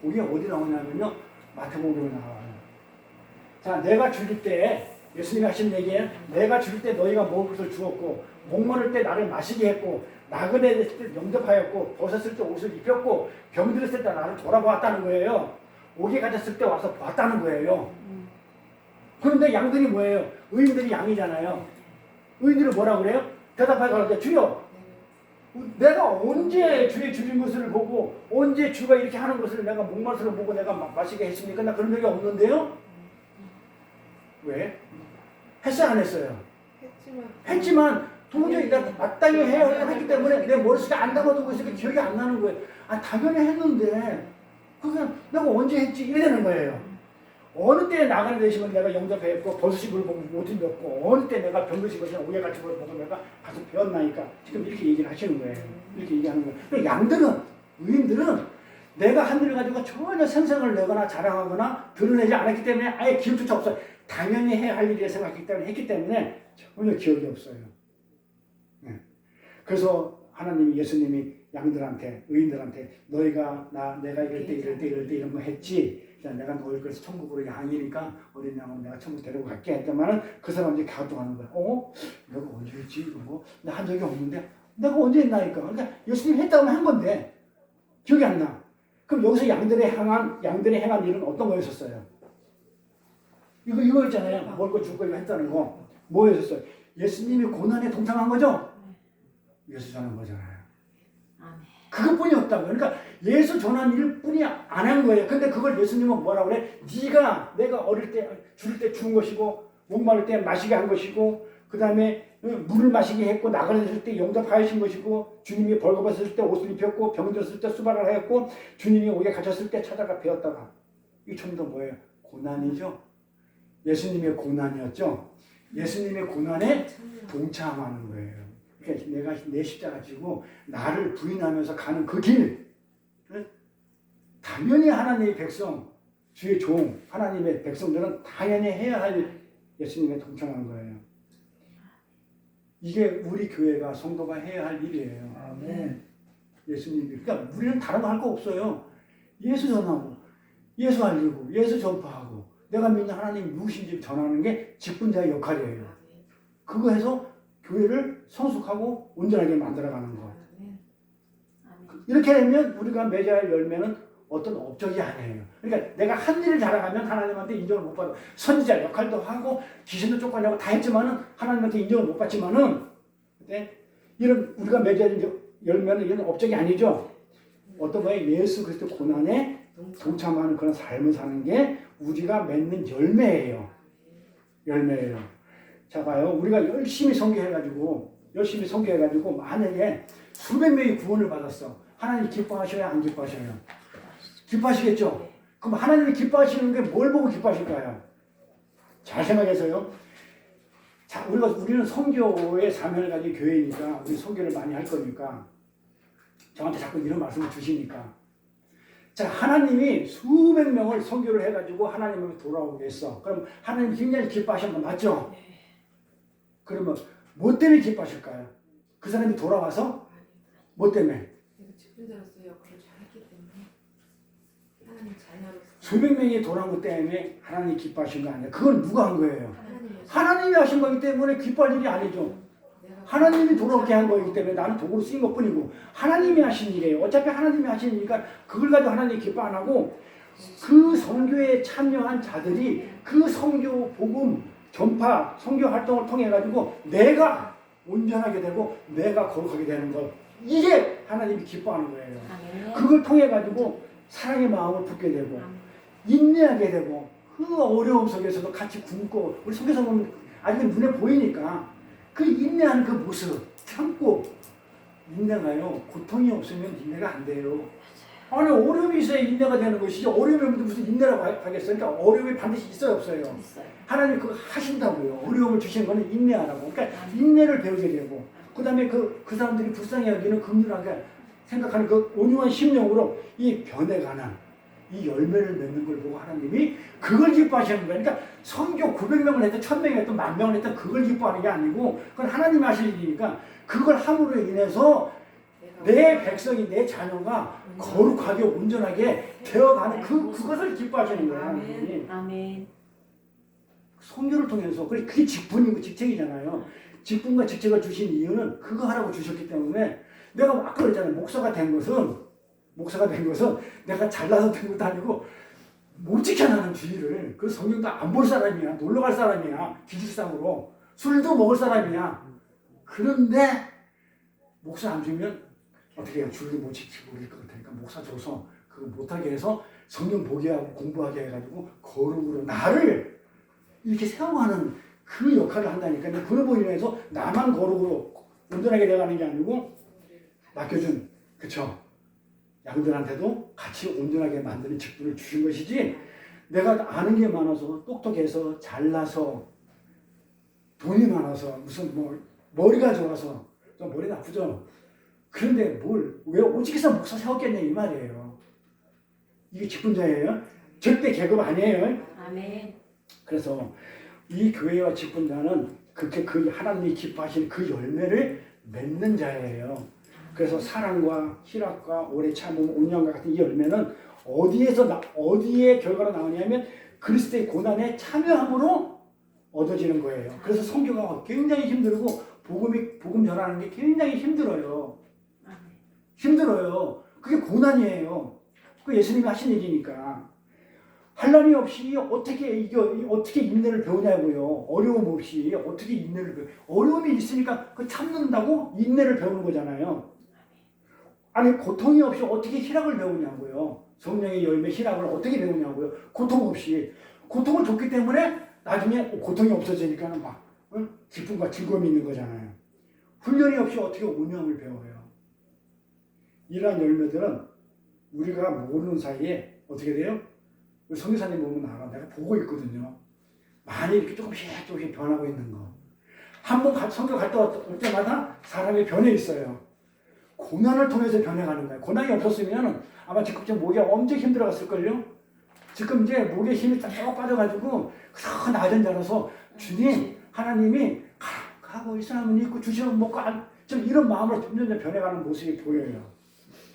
그게 어디 나오냐면요, 마태복음에 나와요. 자, 내가 죽일 때 예수님이 하신 얘기에 내가 죽일 때 너희가 먹을 것을 주었고 목마를 때 나를 마시게 했고 나그네 됐을 때 영접하였고 벗었을 때 옷을 입혔고 병들었을 때 나를 돌아보았다는 거예요. 옥에 갇혔을 때 와서 봤다는 거예요. 그런데 양들이 뭐예요? 의인들이 양이잖아요. 의인들이 뭐라 그래요? 대답하여 가는데 주여, 내가 언제 주의 주신 것을 보고 언제 주가 이렇게 하는 것을 내가 목마름을 보고 내가 마시게 했습니까? 나 그런 적이 없는데요. 왜? 했어요 안 했어요? 했지만 도저히 나 마땅히 해야 할 걸 했기 때문에 내 머릿속에 안 담아두고 있으니까 기억이 안 나는 거예요. 아, 당연히 했는데 그냥 내가 언제 했지 이러는 거예요. 어느 때 나가는 대신은 내가 영접했고 버스식을 보고 못 읽었고 어느 때 내가 병글식을 그냥 오해 같은 걸 보고 내가 가서 배웠나니까 지금 이렇게 얘기를 하시는 거예요. 이렇게 얘기하는 거예요. 그러니까 양들은, 의인들은 내가 한 일을 가지고 전혀 생생을 내거나 자랑하거나 드러내지 않았기 때문에 아예 기억조차 없어요. 당연히 해야 할 일이라 생각했기 때문에 했기 때문에 전혀 기억이 없어요. 네. 그래서 하나님이, 예수님이 양들한테, 의인들한테 너희가 내가 이럴 때 이런 거 했지. 내가 너희 그래서 천국으로 양이니까 어린 양은 내가 천국 데리고 갈게 했더만은 그 사람들이 갸우뚱하는 거야. 내가 언제 했지 이런 거? 내가 한 적이 없는데 내가 언제 했나니까. 그러니까 예수님이 했다고 한 건데 기억이 안 나. 그럼 여기서 양들이 행한 일은 어떤 거였었어요? 이거 있잖아요. 먹을 거 줄 거 이거 했다는 거. 뭐였었어요? 예수님이 고난에 동참한 거죠? 예수 전한 거잖아요. 그것뿐이었다고요. 그러니까 예수 전한 일뿐이 안 한 거예요. 근데 그걸 예수님은 뭐라고 그래? 네가 내가 어릴 때 줄일 때 준 것이고 목마를 때 마시게 한 것이고 그 다음에 물을 마시게 했고 나가셨을 때 영접하신 것이고 주님이 벌거벗었을 때 옷을 입혔고 병들었을 때 수발을 하였고 주님이 옥에 갇혔을 때 찾아가 배웠다가 이 전부 다 뭐예요? 고난이죠. 예수님의 고난이었죠. 예수님의 고난에 동참하는 거예요. 그러니까 내가 내 십자가 지고 나를 부인하면서 가는 그 길, 당연히 하나님의 백성, 주의 종, 하나님의 백성들은 당연히 해야 할 예수님의 동참한 거예요. 이게 우리 교회가 성도가 해야 할 일이에요. 아멘. 예수님이. 그러니까 우리는 다른 거 할 거 없어요. 예수 전하고, 예수 알리고, 예수 전파하고, 내가 믿는 하나님 누구신지 전하는 게 직분자의 역할이에요. 그거 해서 교회를 성숙하고 온전하게 만들어가는 거. 이렇게 되면 우리가 맺어야 할 열매는 어떤 업적이 아니에요. 그러니까 내가 한 일을 잘하면 하나님한테 인정을 못 받아. 선지자 역할도 하고 귀신도 쫓아내고 다 했지만은 하나님한테 인정을 못 받지만은 이런 우리가 맺어야 할 열매는 이런 업적이 아니죠. 어떤 거에 예수 그리스도 고난에 동참하는 그런 삶을 사는 게 우리가 맺는 열매예요. 열매예요. 자 봐요. 우리가 열심히 선교해가지고 만약에 수백 명이 구원을 받았어. 하나님 기뻐하셔야 안 기뻐하셔요? 기뻐하시겠죠? 그럼 하나님이 기뻐하시는 게 뭘 보고 기뻐하실까요? 잘 생각해서요. 자, 우리는 선교의 사명을 가진 교회니까 우리 선교를 많이 할 거니까 저한테 자꾸 이런 말씀을 주시니까 자, 하나님이 수백 명을 선교를 해가지고 하나님으로 돌아오게 했어. 그럼 하나님 굉장히 기뻐하시는 거 맞죠? 그러면 뭐 때문에 기뻐하실까요? 그 사람이 돌아와서? 뭐 때문에? 직분자로서 역할을 잘했기 때문에 하나님 자녀로서 수백 명이 돌아온 것 때문에 하나님이 기뻐하신 거 아니에요. 그건 누가 한 거예요? 하나님이 하신 거기 때문에 기뻐할 일이 아니죠. 하나님이 돌아오게 한 거이기 때문에 나는 도구로 쓰인 것뿐이고 하나님이 하신 일이에요. 어차피 하나님이 하신 일이니까 그걸 가지고 하나님이 기뻐 안 하고 그 선교에 참여한 자들이 그 선교 복음 전파 선교 활동을 통해 가지고 내가 온전하게 되고 내가 거룩하게 되는 것 이게 하나님이 기뻐하는 거예요. 그걸 통해 가지고 사랑의 마음을 품게 되고 인내하게 되고 그 어려움 속에서도 같이 굶고 우리 속에서 보면 아직 눈에 보이니까 그 인내하는 그 모습 참고 인내가요 고통이 없으면 인내가 안 돼요. 아니 어려움이 있어야 인내가 되는 것이지 어려움이 없는데 무슨 인내라고 하겠어요? 그러니까 어려움이 반드시 있어요 없어요? 하나님 그거 하신다고요. 어려움을 주시는 거는 인내하라고. 그러니까 인내를 배우게 되고 그 다음에 그 사람들이 불쌍히 여기는 긍휼하게 생각하는 그 온유한 심령으로 이 변해가는 이 열매를 맺는 걸 보고 하나님이 그걸 기뻐하시는 거예요. 그러니까 선교 900명을 했든 1000명을 했든 10,000명을 했든 그걸 기뻐하는 게 아니고 그건 하나님이 하실 일이니까 그걸 함으로 인해서 내 백성이 내 자녀가 거룩하게 온전하게 되어가는 그것을 기뻐하시는 거예요. 하나님이. 아멘. 선교를 통해서 그게 직분이고 직책이잖아요. 직분과 직책을 주신 이유는 그거 하라고 주셨기 때문에 내가 아까 그랬잖아요. 목사가 된 것은 내가 잘나서 된 것도 아니고 못 지켜나는 주의를 그 성경도 안 볼 사람이야. 놀러 갈 사람이야. 기질상으로 술도 먹을 사람이야. 그런데 목사 안 주면 어떻게 해요? 줄도 못 지키고 그럴 것 같으니까 목사 줘서 그거 못하게 해서 성경 보게 하고 공부하게 해가지고 거룩으로 나를 이렇게 세워가는 그 역할을 한다니까. 그로 인해서 나만 거룩으로 온전하게 돼가는 게 아니고 맡겨준 그쵸? 양들한테도 같이 온전하게 만드는 직분을 주신 것이지 내가 아는 게 많아서 똑똑해서 잘나서 돈이 많아서 무슨 뭐 머리가 좋아서 좀 머리 나쁘죠? 그런데 왜 오직해서 목사 세웠겠냐 이 말이에요. 이게 직분자예요? 절대 계급 아니에요. 아멘. 그래서 이 교회와 직분자는 그렇게 그 하나님이 기뻐하시는 그 열매를 맺는 자예요. 그래서 사랑과 희락과 오래 참음, 온유함과 같은 이 열매는 어디에 결과로 나오냐면 그리스도의 고난에 참여함으로 얻어지는 거예요. 그래서 선교가 굉장히 힘들고 복음 전하는 게 굉장히 힘들어요. 힘들어요. 그게 고난이에요. 그 예수님이 하신 일이니까. 환난이 없이 어떻게 인내를 배우냐고요. 어려움 없이 어떻게 인내를 배워. 어려움이 있으니까 그 참는다고 인내를 배우는 거잖아요. 아니 고통이 없이 어떻게 희락을 배우냐고요. 성령의 열매 희락을 어떻게 배우냐고요. 고통 없이. 고통을 줬기 때문에 나중에 고통이 없어지니까 막 기쁨과 즐거움이 있는 거잖아요. 훈련이 없이 어떻게 온유함을 배워요. 이러한 열매들은 우리가 모르는 사이에 어떻게 돼요? 성교사님 보면 알아. 내가 보고 있거든요. 많이 이렇게 조금씩 변하고 있는 거. 한 번 성교 갔다 올 때마다 사람이 변해 있어요. 고난을 통해서 변해가는 거예요. 고난이 없었으면 아마 지금 목이 엄청 힘들어갔을걸요? 지금 이제 목에 힘이 딱 빠져가지고 그 낮은 자라서 주님, 하나님이 가고 이 사람은 있고 주시면 먹고 좀 이런 마음으로 점점 변해가는 모습이 보여요.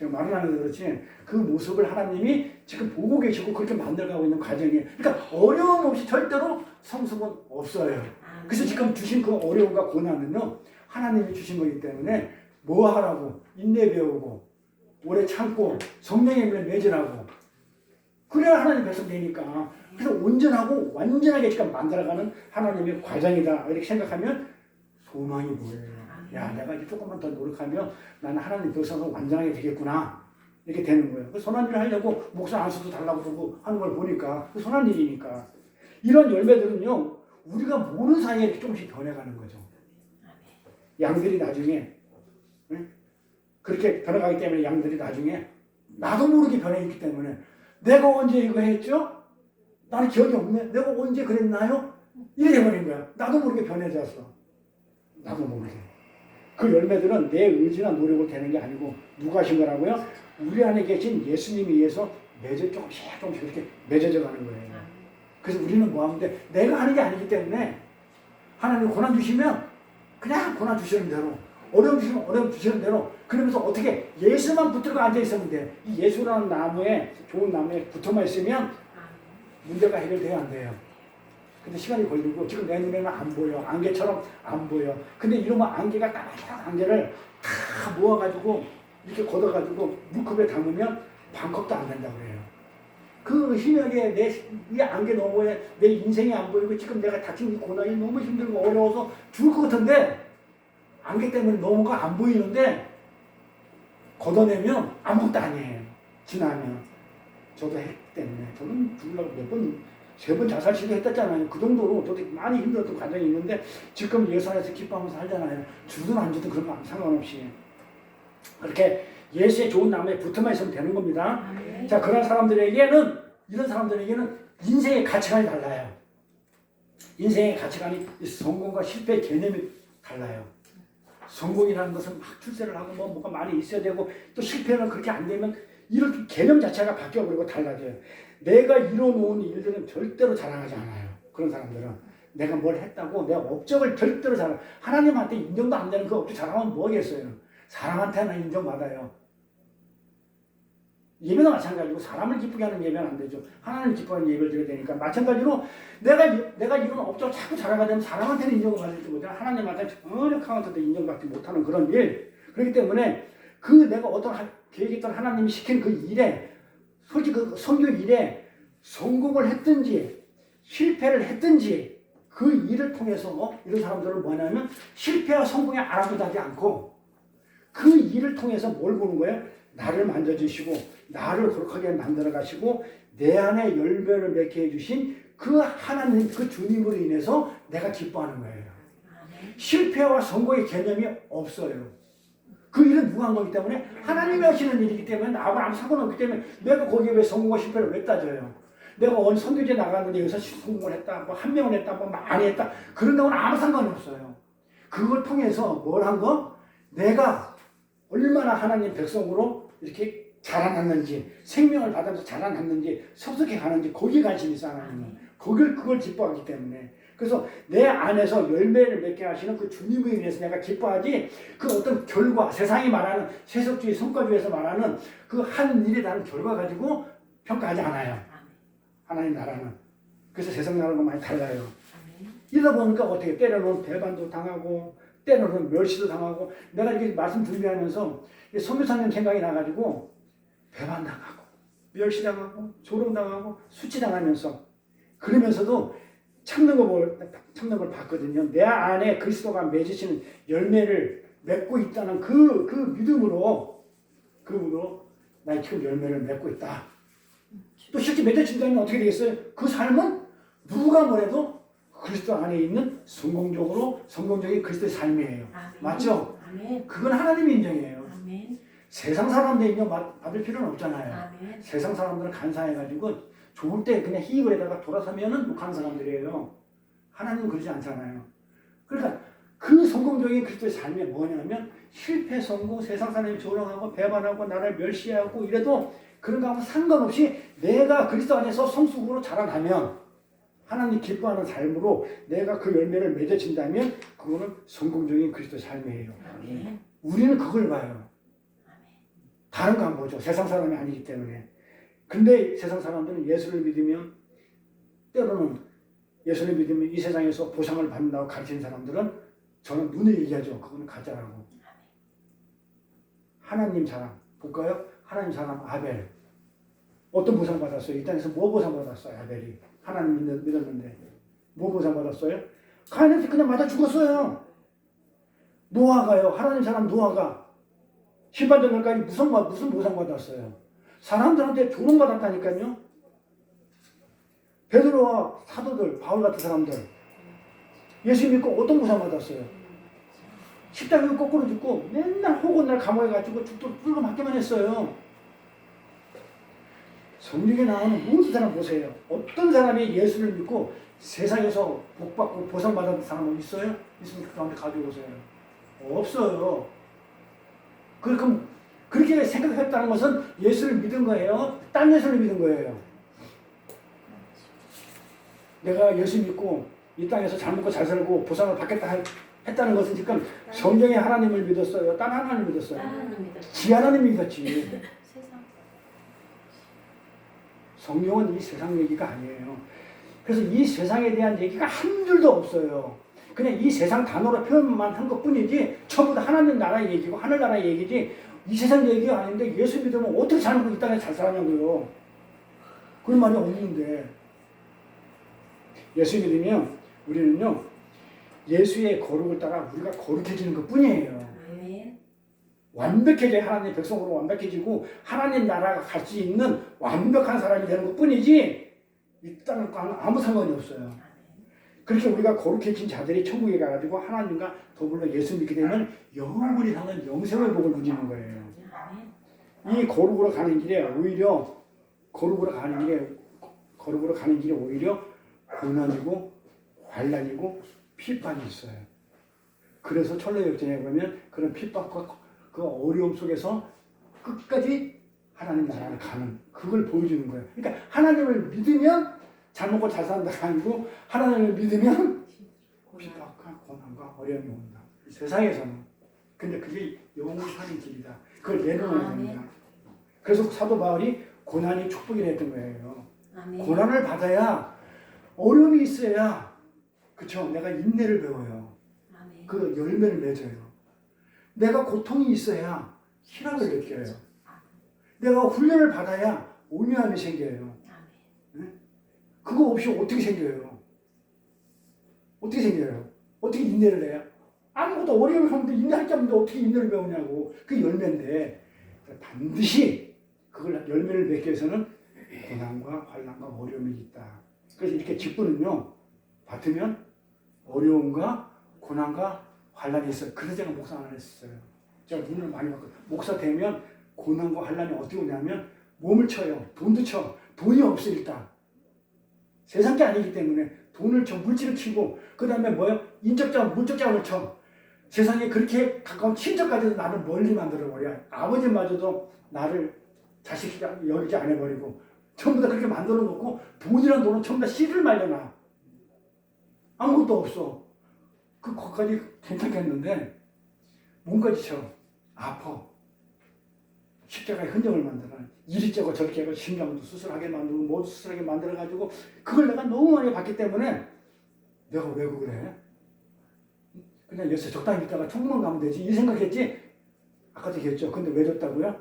말은 안 해도 그렇지 그 모습을 하나님이 지금 보고 계시고 그렇게 만들어가고 있는 과정이에요. 그러니까 어려움 없이 절대로 성숙은 없어요. 그래서 지금 주신 그 어려움과 고난은요 하나님이 주신 거기 때문에 뭐 하라고 인내 배우고 오래 참고 성령의 힘을 매진하고 그래야 하나님 백성되니까 그래서 온전하고 완전하게 지금 만들어가는 하나님의 과정이다 이렇게 생각하면 소망이 보여요. 야, 내가 이제 조금만 더 노력하면 나는 하나님 백성으로 완전하게 되겠구나. 이렇게 되는 거예요. 그 선한 일을 하려고 목사 안수도 달라고 그러고 하는 걸 보니까 그 선한 일이니까. 이런 열매들은요, 우리가 모르는 사이에 이렇게 조금씩 변해가는 거죠. 양들이 나중에, 그렇게 변해가기 때문에 양들이 나중에 나도 모르게 변해있기 때문에 내가 언제 이거 했죠? 나는 기억이 없네. 내가 언제 그랬나요? 이래 돼버린 거야. 나도 모르게 변해졌어. 나도 모르게. 그 열매들은 내 의지나 노력으로 되는 게 아니고 누가 하신 거라고요? 우리 안에 계신 예수님에 의해서 조금씩 그렇게 맺어져 가는 거예요. 그래서 우리는 뭐 하면 돼? 내가 하는 게 아니기 때문에 하나님 고난 주시면 그냥 고난 주시는 대로 어려움 주시면 어려움 주시는 대로 그러면서 어떻게 예수만 붙들고 앉아 있으면 돼. 이 예수라는 나무에 좋은 나무에 붙어만 있으면 문제가 해결돼야 안 돼요. 근데 시간이 걸리고 지금 내 눈에는 안 보여. 안개처럼 안 보여. 근데 이러면 안개가 까마득한 안개를 다 모아가지고 이렇게 걷어가지고 물컵에 담으면 반컵도 안 된다고 그래요. 그 희미하게 이 안개 너머에 내 인생이 안 보이고 지금 내가 닥친 이 고난이 너무 힘들고 어려워서 죽을 것 같은데 안개 때문에 너무가 안 보이는데 걷어내면 아무것도 아니에요. 지나면. 저도 했기 때문에 저는 죽으려고 세 번 자살 시도했었잖아요. 그 정도로 저도 많이 힘들었던 과정이 있는데 지금 예수 안에서 기뻐하면서 살잖아요. 주든 안 주든 그런 거 상관없이 그렇게 예수의 좋은 나무에 붙어만 있으면 되는 겁니다. 자, 그런 이런 사람들에게는 인생의 가치관이 달라요. 인생의 가치관이 성공과 실패의 개념이 달라요. 성공이라는 것은 막 출세를 하고 뭐가 많이 있어야 되고 또 실패는 그렇게 안 되면 이렇게 개념 자체가 바뀌어버리고 달라져요. 내가 이뤄놓은 일들은 절대로 자랑하지 않아요. 그런 사람들은 내가 뭘 했다고 내 업적을 절대로 자랑. 하나님한테 인정도 안 되는 그 업적 자랑하면 뭐겠어요. 사람한테는 인정받아요. 예배도 마찬가지고 사람을 기쁘게 하는 예배는 안 되죠. 하나님을 기뻐하는 예배를 드려야 되니까 마찬가지로 내가 이런 업적을 자꾸 자랑하면 사람한테는 인정을 받을지 못해 하나님한테 전혀 카운터도 인정받지 못하는 그런 일. 그렇기 때문에 그 내가 어떤 계획했던 하나님이 시킨 그 일에 솔직히 그 선교 일에 성공을 했든지 실패를 했든지 그 일을 통해서 이런 사람들은 뭐냐면 실패와 성공에 아랑곳하지 않고 그 일을 통해서 뭘 보는 거예요? 나를 만져주시고 나를 거룩하게 만들어 가시고 내 안에 열매를 맺게 해주신 그 하나님 그 주님으로 인해서 내가 기뻐하는 거예요. 실패와 성공의 개념이 없어요. 그 일은 누가 한 거기 때문에 하나님이 하시는 일이기 때문에 나하고는 아무 상관없기 때문에 내가 거기에 왜 성공과 실패를 왜 따져요? 내가 어느 선교지에 나갔는데 여기서 성공을 했다, 뭐 한 명을 했다, 뭐 많이 했다 그런 거는 아무 상관이 없어요. 그걸 통해서 뭘 한 거? 내가 얼마나 하나님 백성으로 이렇게 자라났는지, 생명을 받으면서 자라났는지, 섭섭해 가는지 거기에 관심이 있어 하나님은. 그걸 기뻐하기 때문에. 그래서 내 안에서 열매를 맺게 하시는 그 주님을 위해서 내가 기뻐하지, 그 어떤 결과, 세상이 말하는 세속주의 성과주의에서 말하는 그 한 일에 대한 결과 가지고 평가하지 않아요. 하나님 나라는. 그래서 세상 나라는 많이 달라요. 이러다 보니까 어떻게 때로는 배반도 당하고 때로는 멸시도 당하고, 내가 이렇게 말씀 준비하면서 선교사님 생각이 나가지고 배반당하고 멸시당하고 조롱당하고 수치당하면서, 그러면서도 참는 걸 봤거든요. 내 안에 그리스도가 맺으시는 열매를 맺고 있다는 그 믿음으로 나 지금 열매를 맺고 있다. 또 실제 맺어진다면 어떻게 되겠어요? 그 삶은 누가 뭐래도 그리스도 안에 있는 성공적인 그리스도의 삶이에요. 아멘. 맞죠? 아멘. 그건 하나님의 인정이에요. 아멘. 세상 사람들 인정 받을 필요는 없잖아요. 아멘. 세상 사람들은 간사해가지고 좋을 때 그냥 희익을 해다가 돌아서면은 욕하는 사람들이에요. 하나님은 그러지 않잖아요. 그러니까 그 성공적인 그리스도의 삶이 뭐냐면, 실패, 성공, 세상 사람이 조롱하고 배반하고 나를 멸시하고 이래도 그런 거하고 상관없이 내가 그리스도 안에서 성숙으로 자라나면, 하나님 기뻐하는 삶으로 내가 그 열매를 맺어진다면 그거는 성공적인 그리스도의 삶이에요. 아멘. 우리는 그걸 봐요. 다른 거 안 보죠. 세상 사람이 아니기 때문에. 근데 세상 사람들은 예수를 믿으면, 때로는 예수를 믿으면 이 세상에서 보상을 받는다고 가르치는 사람들은 저는 눈에 얘기하죠. 그거는 가짜라고. 하나님 사람 볼까요? 하나님 사람 아벨. 어떤 보상 받았어요? 이 땅에서 뭐 보상 받았어요? 아벨이. 하나님 믿었는데 뭐 보상 받았어요? 가인한테 그냥 맞아 죽었어요. 노아가요. 하나님 사람 노아가 심판전날까지 무슨 보상 받았어요? 사람들한테 조롱받았다니까요. 베드로와 사도들, 바울 같은 사람들 예수 믿고 어떤 보상 받았어요? 십자가에 거꾸로 죽고 맨날 혹은 감옥에 갇히고 죽도록 뚫고 맞기만 했어요. 성경에 나오는 모든 사람 보세요. 어떤 사람이 예수를 믿고 세상에서 복받고 보상받은 사람은 있어요? 있으면 그 가운데 가져오세요. 없어요. 그럼 그렇게 생각했다는 것은 예수를 믿은 거예요? 딴 예수를 믿은 거예요? 내가 예수 믿고 이 땅에서 잘 먹고 잘 살고 보상을 받겠다 했다는 것은 지금 성경의 하나님을 믿었어요? 딴 하나님을 믿었어요? 지 하나님 믿었지. 성경은 이 세상 얘기가 아니에요. 그래서 이 세상에 대한 얘기가 한 줄도 없어요. 그냥 이 세상 단어로 표현만 한 것뿐이지 전부 다 하나님 나라의 얘기고 하늘나라의 얘기지 이 세상 얘기가 아닌데, 예수 믿으면 어떻게 잘 먹고 이 땅에 잘 살았냐고요. 그런 말이 없는데. 예수 믿으면 우리는요, 예수의 거룩을 따라 우리가 거룩해지는 것뿐이에요. 완벽해져야 하나님의 백성으로 완벽해지고 하나님 나라가 갈 수 있는 완벽한 사람이 되는 것뿐이지 이 땅과는 아무 상관이 없어요. 그렇게 우리가 거룩해진 자들이 천국에 가가지고 하나님과 더불어 예수 믿게 되면 영원히 사는 영생의 복을 누리는 거예요. 이 거룩으로 가는 길에 오히려 고난이고 환난이고 핍박이 있어요. 그래서 철로역전에 보면 그런 핍박과 그 어려움 속에서 끝까지 하나님 나라를 가는, 그걸 보여주는 거예요. 그러니까 하나님을 믿으면 잘 먹고 잘 산다가 아니고, 하나님을 믿으면 핍박과 고난과 어려움이 온다. 이 세상에서는. 근데 그게 영원히 사는 길이다. 그걸 내려놓아야 됩니다. 그래서 사도 바울이 고난이 축복이라 했던 거예요. 아멘. 고난을 받아야, 어려움이 있어야, 그쵸? 내가 인내를 배워요. 아멘. 그 열매를 맺어요. 내가 고통이 있어야 희락을 느껴요. 내가 훈련을 받아야 온유함이 생겨요. 네? 그거 없이 어떻게 생겨요? 어떻게 인내를 해요? 아무것도 어려움을 하는데 인내할 게 없는데 어떻게 인내를 배우냐고. 그게 열매인데 반드시 그걸 열매를 맺기 위해서는 고난과 환난과 어려움이 있다. 그래서 이렇게 직분은요, 받으면 어려움과 고난과 환란이 있어요. 그래서 제가 목사 안 했어요. 제가 눈을 많이 봤거든요. 목사 되면 고난과 환란이 어떻게 오냐면 몸을 쳐요. 돈도 쳐. 돈이 없어 일단. 세상 게 아니기 때문에 돈을 쳐, 물질을 치고 그 다음에 뭐예요? 인적자원, 물적자원을 쳐. 세상에 그렇게 가까운 친척까지도 나를 멀리 만들어버려. 아버지마저도 나를 자식 여기지 안 해버리고 전부 다 그렇게 만들어 놓고 돈이란 돈은 전부 다 씨를 말려놔. 아무것도 없어. 거기까지 괜찮겠는데 몸까지 쳐. 아파. 십자가의 흔적을 만들어. 이리 째고 저리 째고 심장도 수술하게 만들고 모두 수술하게 만들어가지고 그걸 내가 너무 많이 봤기 때문에 내가 왜 그래? 그냥 여기서 적당히 있다가 천국만 가면 되지 이 생각했지. 아까도 얘기했죠. 근데 왜 줬다고요?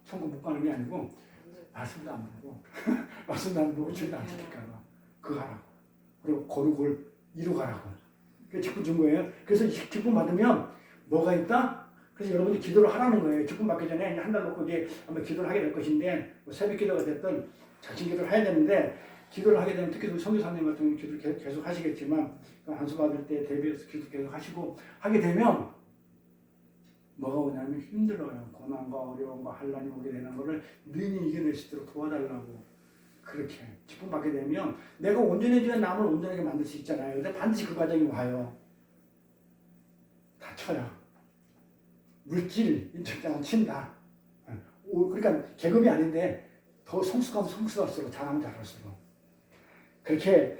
천국 못 가는 게 아니고 말씀도 안 보고 말씀도 안 보고 주인 안 지킬까 봐 그거 하라고. 그리고 거룩을 이루가라고. 그 직분 준 거예요. 그래서 이 직분 받으면 뭐가 있다? 그래서 여러분이 기도를 하라는 거예요. 직분 받기 전에 한 달 놓고 이제 한번 기도를 하게 될 것인데 뭐 새벽 기도가 됐든 자신 기도를 해야 되는데 기도를 하게 되면 특히 선교사님 같은 경우 기도를 계속 하시겠지만 안수 받을 때 대비해서 기도 계속 하시고 하게 되면 뭐가 오냐면 힘들어요. 고난과 어려움과 환란이 오게 되는 거를 능히 이겨낼 수 있도록 도와달라고. 그렇게 직분 받게 되면 내가 온전해지면 남을 온전하게 만들 수 있잖아요. 근데 반드시 그 과정이 와요. 다쳐요. 물질, 인적장은 친다. 그러니까 계급이 아닌데 더 성숙하면 성숙할수록 잘하면 잘할수록. 그렇게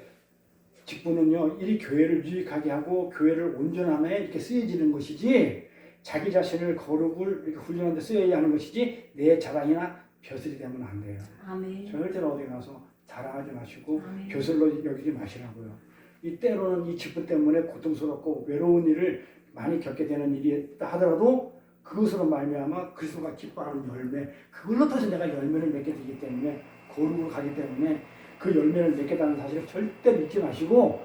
직분은요, 이 교회를 유익하게 하고 교회를 온전함에 이렇게 쓰여지는 것이지 자기 자신을 거룩을 이렇게 훈련하는 데 쓰여야 하는 것이지 내 자랑이나 벼슬이 되면 안 돼요. 아멘. 절대로 어디 가서 자랑하지 마시고 아멘. 벼슬로 여기지 마시라고요. 이 때로는 이 직분 때문에 고통스럽고 외로운 일을 많이 겪게 되는 일이 있다 하더라도 그것으로 말미암아 그리스도가 기뻐하는 열매, 그걸로 다시 내가 열매를 맺게 되기 때문에 거룩으로 가기 때문에 그 열매를 맺겠다는 사실을 절대 믿지 마시고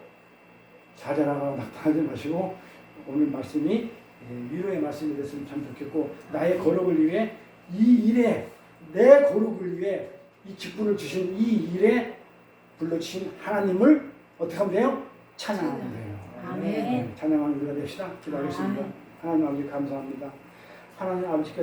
좌절하거나 낙담하지 마시고 오늘 말씀이 위로의 말씀이 됐으면 참 좋겠고 나의 거룩을 위해 이 일에 내 거룩을 위해 이 직분을 주신 이 일에 불러주신 하나님을 어떻게 하면 돼요? 찬양하면 돼요. 아멘. 네, 찬양하는 우리가 됩시다. 기도하겠습니다. 아멘. 하나님 아버지 감사합니다. 하나님 아버지께서